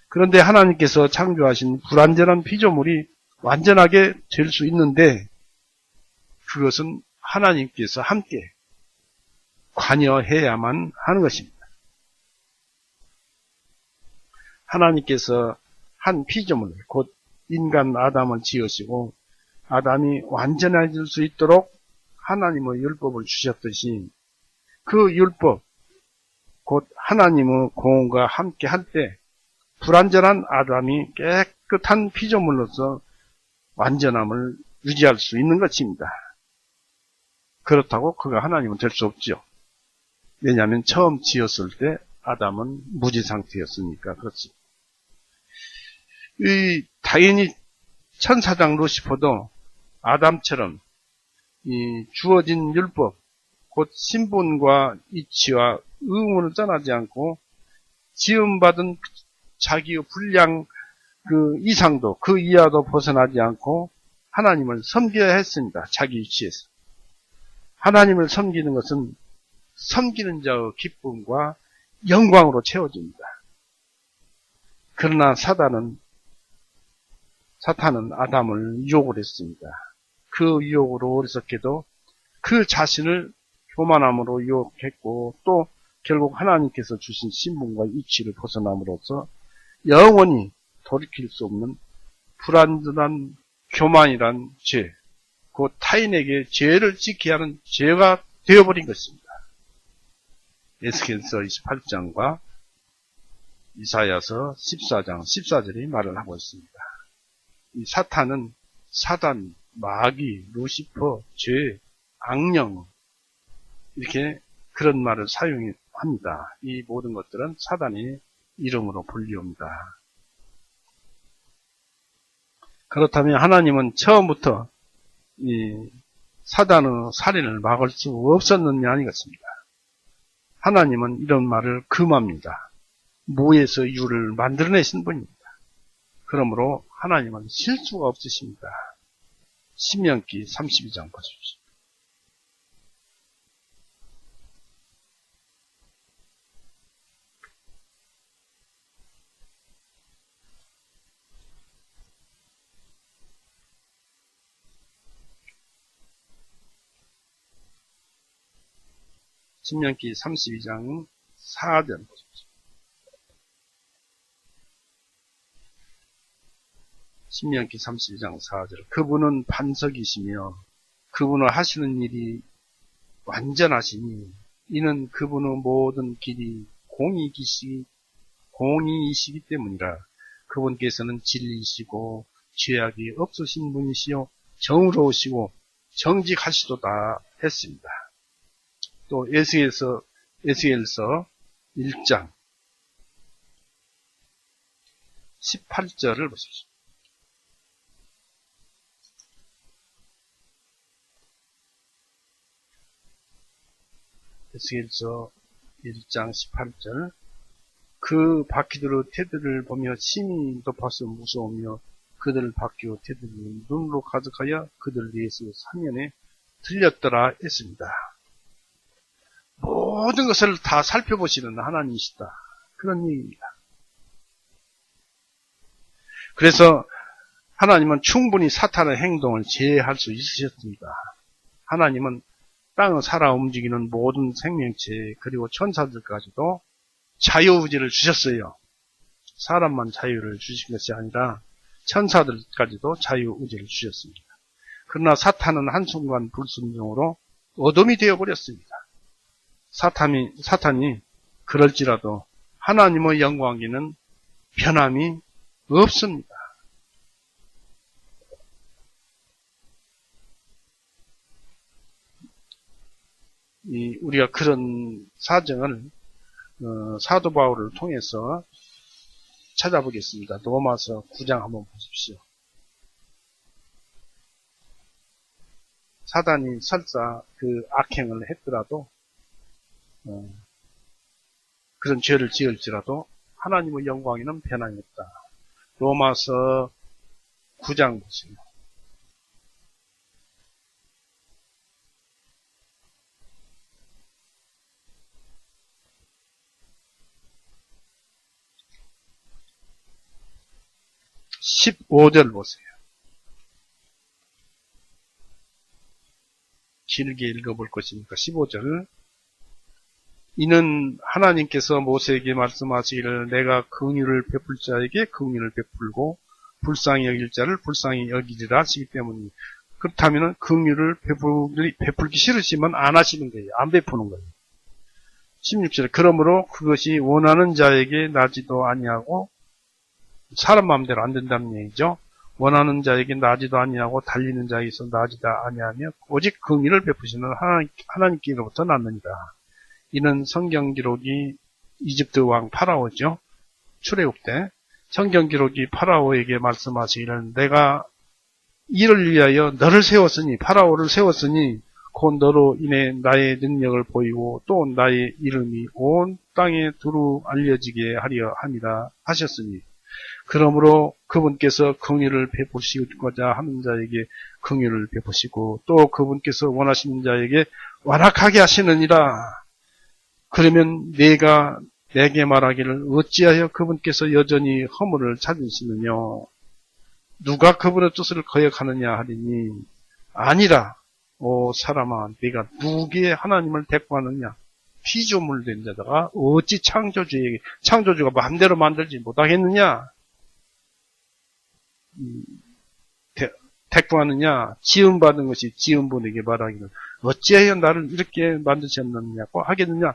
그런데 하나님께서 창조하신 불완전한 피조물이 완전하게 될 수 있는데 그것은 하나님께서 함께 관여해야만 하는 것입니다. 하나님께서 한 피조물, 곧 인간 아담을 지으시고 아담이 완전해질 수 있도록 하나님의 율법을 주셨듯이 그 율법, 곧 하나님의 공과 함께 할 때 불완전한 아담이 깨끗한 피조물로서 완전함을 유지할 수 있는 것입니다. 그렇다고 그가 하나님은 될 수 없죠. 왜냐하면 처음 지었을 때 아담은 무지 상태였으니까 그렇습니다. 당연히 천사장 루시퍼도 아담처럼 이 주어진 율법, 곧 신분과 이치와 의무를 떠나지 않고 지음받은 자기의 분량 그 이상도 그 이하도 벗어나지 않고 하나님을 섬겨야 했습니다. 자기 위치에서. 하나님을 섬기는 것은 섬기는 자의 기쁨과 영광으로 채워집니다. 그러나 사탄은 아담을 유혹을 했습니다. 그 유혹으로 어리석게도 그 자신을 교만함으로 유혹했고 또 결국 하나님께서 주신 신분과 이치를 벗어남으로써 영원히 돌이킬 수 없는 불완전한 교만이란 죄, 그 타인에게 죄를 짓게 하는 죄가 되어버린 것입니다. 에스겔서 28장과 이사야서 14장 14절이 말을 하고 있습니다. 이 사탄은 사단, 마귀, 루시퍼, 죄, 악령 이렇게 그런 말을 사용합니다. 이 모든 것들은 사단의 이름으로 불리웁니다. 그렇다면 하나님은 처음부터 이 사단의 살인을 막을 수 없었느냐 아니겠습니까? 하나님은 이런 말을 금합니다. 무에서 유를 만들어내신 분입니다. 그러므로 하나님은 실수가 없으십니다. 신명기 32장 보십시오. 신명기 32장 4절 보십시오. 신명기 32장 4절. 그분은 반석이시며 그분을 하시는 일이 완전하시니 이는 그분의 모든 길이 공의이시기 때문이라. 그분께서는 진리이시고 죄악이 없으신 분이시요 정의로우시고 정직하시도다 했습니다. 또 에스겔서 1장 18절을 보십시오. 에스겔서 1장 18절. 그 바퀴들의 태들을 보며 심히 높아서 무서우며 그들 바퀴의 태들이 눈으로 가득하여 그들 위에서 사면에 들렸더라 했습니다. 모든 것을 다 살펴보시는 하나님이시다. 그런 얘기입니다. 그래서 하나님은 충분히 사탄의 행동을 제어할 수 있으셨습니다. 하나님은 땅을 살아 움직이는 모든 생명체 그리고 천사들까지도 자유의지를 주셨어요. 사람만 자유를 주신 것이 아니라 천사들까지도 자유의지를 주셨습니다. 그러나 사탄은 한순간 불순종으로 어둠이 되어버렸습니다. 사탄이 그럴지라도 하나님의 영광에는 변함이 없습니다. 우리가 그런 사정을 사도 바울을 통해서 찾아보겠습니다. 로마서 9장 한번 보십시오. 사단이 설사 그 악행을 했더라도 그런 죄를 지을지라도 하나님의 영광에는 변함이 없다. 로마서 9장 보세요. (15절) 보세요. 길게 읽어볼 것이니까 15절. 이는 하나님께서 모세에게 말씀하시기를 내가 긍휼을 베풀 자에게 긍휼을 베풀고 불쌍히 여길 자를 불쌍히 여기리라 하시기 때문에, 그렇다면 긍휼을 베풀기 싫으시면 안 하시는 거예요. 안 베푸는 거예요. 16절. 그러므로 그것이 원하는 자에게 나지도 아니하고, 사람 마음대로 안 된다는 얘기죠. 원하는 자에게 나지도 아니하고 달리는 자에게서 나지다 아니하며 오직 긍휼을 베푸시는 하나님께로부터 났느니라. 이는 성경 기록이 이집트 왕 파라오죠. 출애굽 때 성경 기록이 파라오에게 말씀하시기를 내가 이를 위하여 너를 세웠으니, 파라오를 세웠으니 곧 너로 인해 나의 능력을 보이고 또 나의 이름이 온 땅에 두루 알려지게 하려 함이라 하셨으니, 그러므로 그분께서 긍휼을 베푸시고자 하는 자에게 긍휼을 베푸시고 또 그분께서 원하시는 자에게 완악하게 하시느니라. 그러면 내가 내게 말하기를 어찌하여 그분께서 여전히 허물을 찾으시느냐, 누가 그분의 뜻을 거역하느냐 하리니, 아니라 오 사람아, 네가 누구의 하나님을 대꾸하느냐? 피조물 된 자다가 어찌 창조주가 마음대로 만들지 못하겠느냐? 대꾸하느냐? 지음받은 것이 지음분에게 말하기를 어찌하여 나를 이렇게 만드셨느냐고 하겠느냐?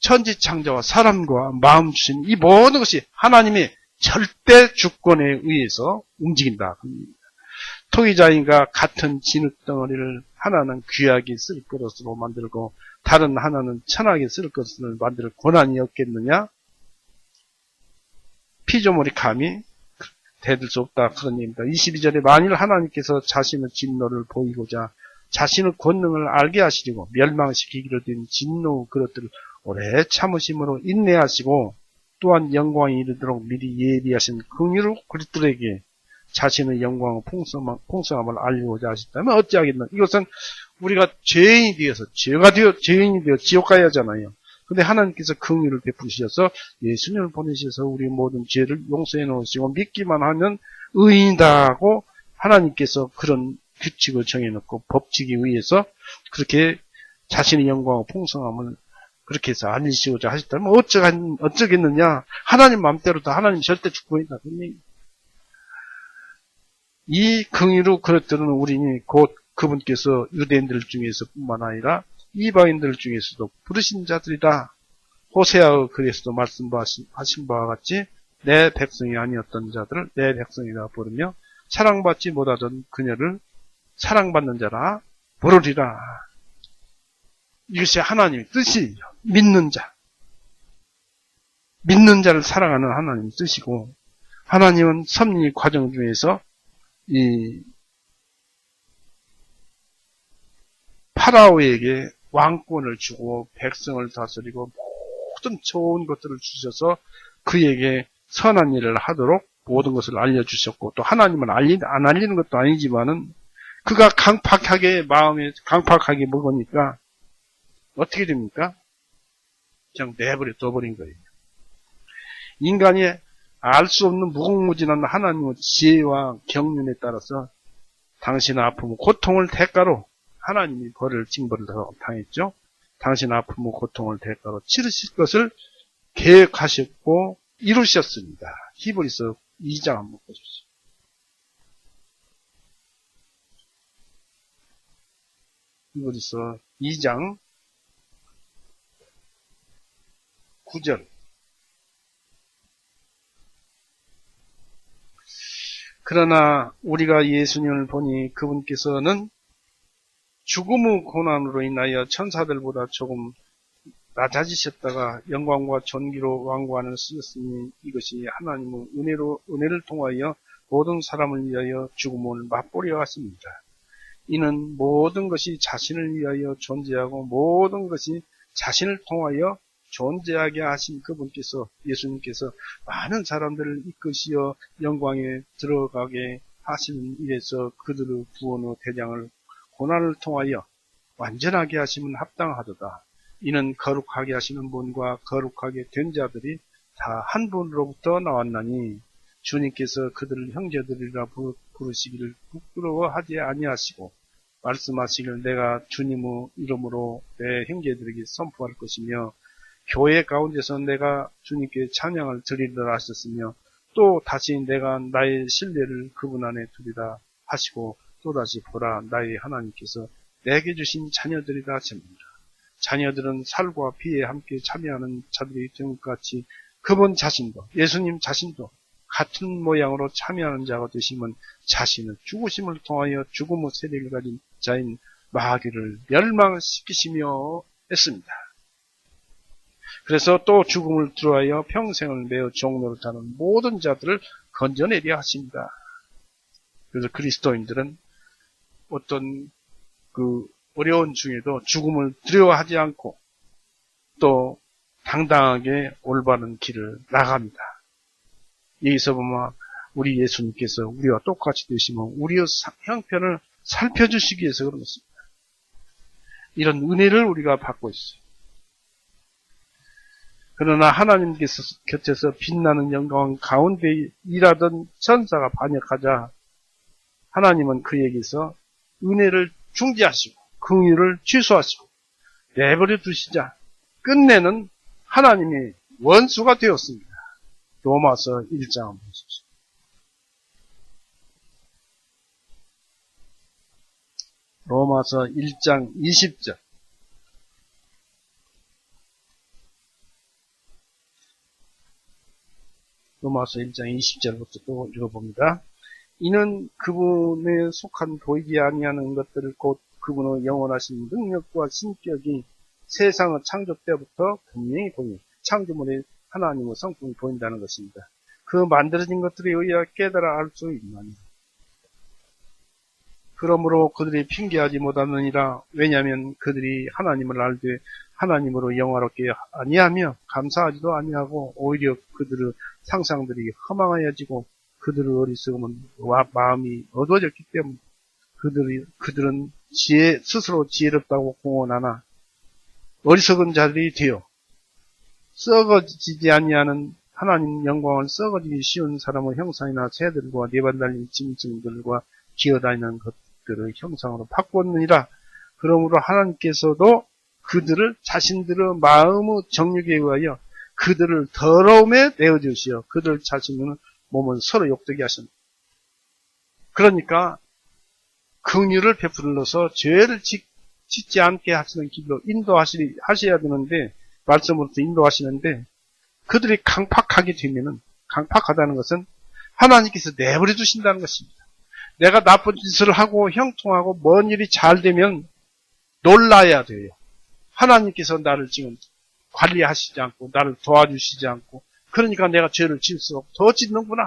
천지창조와 사람과 마음 주신 이 모든 것이 하나님의 절대 주권에 의해서 움직인다. 토기자인과 같은 진흙덩어리를 하나는 귀하게 쓸 것으로 만들고 다른 하나는 천하게 쓸 것을 만들 권한이 없겠느냐? 피조물이 감히 대들 수 없다. 그런 얘기입니다. 22절에 만일 하나님께서 자신의 진노를 보이고자 자신의 권능을 알게 하시려고 멸망시키기로 된 진노 그릇들을 오래 참으심으로 인내하시고 또한 영광이 이르도록 미리 예비하신 긍휼을 그릇들에게 자신의 영광의 풍성함을 알리고자 하셨다면 어찌하겠나. 이것은 우리가 죄인이 되어서 죄인이 되어 지옥 가야 하잖아요. 근데 하나님께서 긍휼을 베푸셔서 예수님을 보내셔서 우리 모든 죄를 용서해 놓으시고 믿기만 하면 의인이다고 하나님께서 그런 규칙을 정해놓고 법칙에 의해서 그렇게 자신의 영광과 풍성함을 그렇게 해서 알리시고자 하셨다면 어쩌겠느냐. 하나님 마음대로 다 하나님 절대 주권이다. 이 긍휼로 그릇들은 우리니 곧 그분께서 유대인들 중에서 뿐만 아니라 이방인들 중에서도 부르신 자들이다. 호세아의 글에서도 말씀하신 바와 같이 내 백성이 아니었던 자들을 내 백성이라 부르며 사랑받지 못하던 그녀를 사랑받는 자라 부르리라. 이것이 하나님의 뜻이에요. 믿는 자를 사랑하는 하나님의 뜻이고, 하나님은 섭리 과정 중에서 이 파라오에게 왕권을 주고 백성을 다스리고 모든 좋은 것들을 주셔서 그에게 선한 일을 하도록 모든 것을 알려주셨고, 또 하나님은 안 알리는 것도 아니지만은 그가 마음에 강팍하게 먹으니까 어떻게 됩니까? 그냥 둬버린 거예요. 인간이 알 수 없는 무궁무진한 하나님의 지혜와 경륜에 따라서 당신의 아픔, 고통을 대가로 하나님이 징벌을 당했죠. 당신의 아픔, 고통을 대가로 치르실 것을 계획하셨고 이루셨습니다. 히브리서 2장 한번 보십시오. 히브리서 2장 9절. 그러나 우리가 예수님을 보니 그분께서는 죽음의 고난으로 인하여 천사들보다 조금 낮아지셨다가 영광과 존귀로 왕관을 쓰셨으니 이것이 하나님의 은혜를 통하여 모든 사람을 위하여 죽음을 맛보려 하십니다. 이는 모든 것이 자신을 위하여 존재하고 모든 것이 자신을 통하여 존재하게 하신 그분께서, 예수님께서 많은 사람들을 이끄시어 영광에 들어가게 하시는 일에서 그들의 구원의 대장을 고난을 통하여 완전하게 하시면 합당하도다. 이는 거룩하게 하시는 분과 거룩하게 된 자들이 다 한 분으로부터 나왔나니 주님께서 그들을 형제들이라 부르시기를 부끄러워하지 아니하시고 말씀하시기를 내가 주님의 이름으로 내 형제들에게 선포할 것이며 교회 가운데서 내가 주님께 찬양을 드리리라 하셨으며 또 다시 내가 나의 신뢰를 그분 안에 두리라 하시고 또다시 보라 나의 하나님께서 내게 주신 자녀들이라 하십니다. 자녀들은 살과 피에 함께 참여하는 자들이 된 것 같이 그분 자신도 예수님 자신도 같은 모양으로 참여하는 자가 되시면 자신은 죽으심을 통하여 죽음의 세력을 가진 자인 마귀를 멸망시키시며 했습니다. 그래서 또 죽음을 들어하여 평생을 매어 종로를 타는 모든 자들을 건져내려 하십니다. 그래서 그리스도인들은 어떤 그 어려운 중에도 죽음을 두려워하지 않고 또 당당하게 올바른 길을 나갑니다. 여기서 보면 우리 예수님께서 우리와 똑같이 되시면 우리의 형편을 살펴주시기 위해서 그런 것입니다. 이런 은혜를 우리가 받고 있어요. 그러나 하나님께서 곁에서 빛나는 영광 가운데 일하던 천사가 반역하자 하나님은 그에게서 은혜를 중지하시고 긍휼을 취소하시고 내버려 두시자 끝내는 하나님의 원수가 되었습니다. 로마서 1장 보십시오. 로마서 1장 20절. 로마서 1장 20절부터 또 읽어봅니다. 이는 그분에 속한 보이지 아니하는 것들을 곧 그분의 영원하신 능력과 신격이 세상의 창조 때부터 분명히 보이니 창조물의 하나님의 성품이 보인다는 것입니다. 그 만들어진 것들에 의해 깨달아 알 수 있나니 그러므로 그들이 핑계하지 못하느니라. 왜냐하면 그들이 하나님을 알되 하나님으로 영화롭게 아니하며 감사하지도 아니하고 오히려 그들의 상상들이 허망하여지고 그들의 어리석음은 마음이 어두워졌기 때문에 그들은 스스로 지혜롭다고 공언하나 어리석은 자들이 되어 썩어지지 아니하는 하나님 영광을 썩어지기 쉬운 사람의 형상이나 새들과 네발 달린 짐승들과 기어다니는 것들의 형상으로 바꾸었느니라. 그러므로 하나님께서도 그들을 자신들의 마음의 정욕에 의하여 그들을 더러움에 내어주시어 그들 자신의 몸은 서로 욕되게 하십니다. 그러니까 긍휼을 베풀어서 죄를 짓지 않게 하시는 길로 인도하셔야 되는데 말씀으로서 인도하시는데 그들이 강팍하게 되면은 강팍하다는 것은 하나님께서 내버려 두신다는 것입니다. 내가 나쁜 짓을 하고 형통하고 먼 일이 잘 되면 놀라야 돼요. 하나님께서 나를 지금 관리하시지 않고 나를 도와주시지 않고 그러니까 내가 죄를 지을수록 더 짓는구나.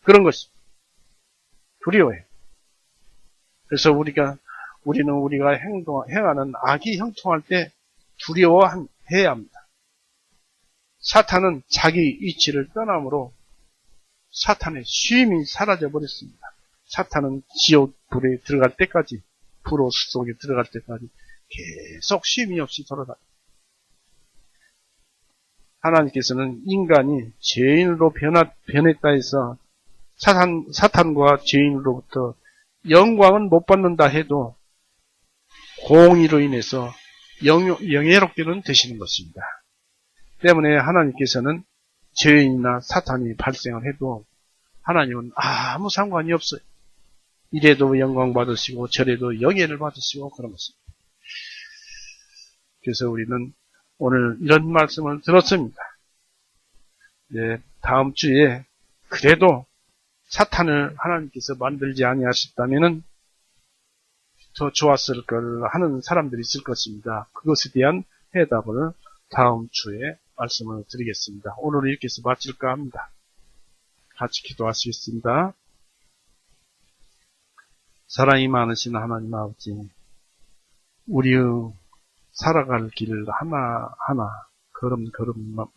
그런 것입니다. 두려워해요. 그래서 우리가 행하는 악이 형통할 때 두려워해야 합니다. 사탄은 자기 위치를 떠남으로 사탄의 쉼이 사라져 버렸습니다. 사탄은 지옥 불에 들어갈 때까지 불호수 속에 들어갈 때까지 계속 쉼이 없이 돌아다닙니다. 하나님께서는 인간이 죄인으로 변했다 해서 사탄과 죄인으로부터 영광은 못 받는다 해도 공의로 인해서 영예롭게는 되시는 것입니다. 때문에 하나님께서는 죄인이나 사탄이 발생을 해도 하나님은 아무 상관이 없어요. 이래도 영광 받으시고 저래도 영예를 받으시고 그런 것입니다. 그래서 우리는 오늘 이런 말씀을 들었습니다. 네, 다음 주에 그래도 사탄을 하나님께서 만들지 아니하셨다면은 더 좋았을 걸 하는 사람들이 있을 것입니다. 그것에 대한 해답을 다음 주에 말씀을 드리겠습니다. 오늘 이렇게 해서 마칠까 합니다. 같이 기도하시겠습니다. 사랑이 많으신 하나님 아버지, 우리의 살아갈 길 하나하나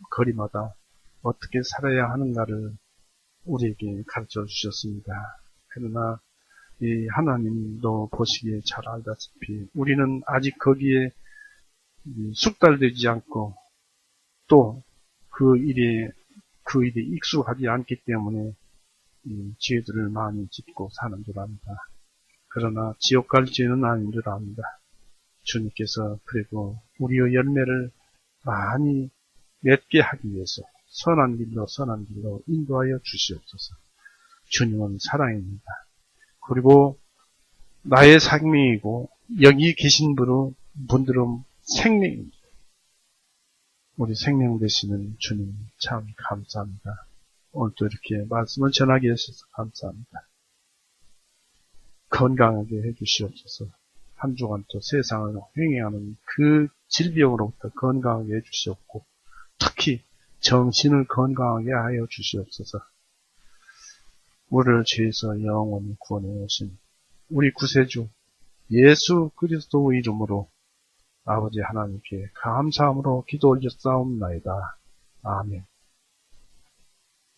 거리마다 어떻게 살아야 하는가를 우리에게 가르쳐 주셨습니다. 그러나 이 하나님도 보시기에 잘 알다시피 우리는 아직 거기에 숙달되지 않고 또 그 일에 익숙하지 않기 때문에 죄들을 많이 짓고 사는 줄 압니다. 그러나 지옥 갈 죄는 아닌 줄 압니다. 주님께서 그래도 우리의 열매를 많이 맺게 하기 위해서 선한 길로 인도하여 주시옵소서. 주님은 사랑입니다. 그리고 나의 생명이고 여기 계신 분들은 생명입니다. 우리 생명 되시는 주님 참 감사합니다. 오늘도 이렇게 말씀을 전하게 해주셔서 감사합니다. 건강하게 해주시옵소서. 한 주간 또 세상을 횡행하는 그 질병으로부터 건강하게 해주시옵고 특히 정신을 건강하게 하여 주시옵소서. 우리를 죄에서 영원히 구원해 오신 우리 구세주 예수 그리스도 이름으로 아버지 하나님께 감사함으로 기도 올렸사옵나이다. 아멘.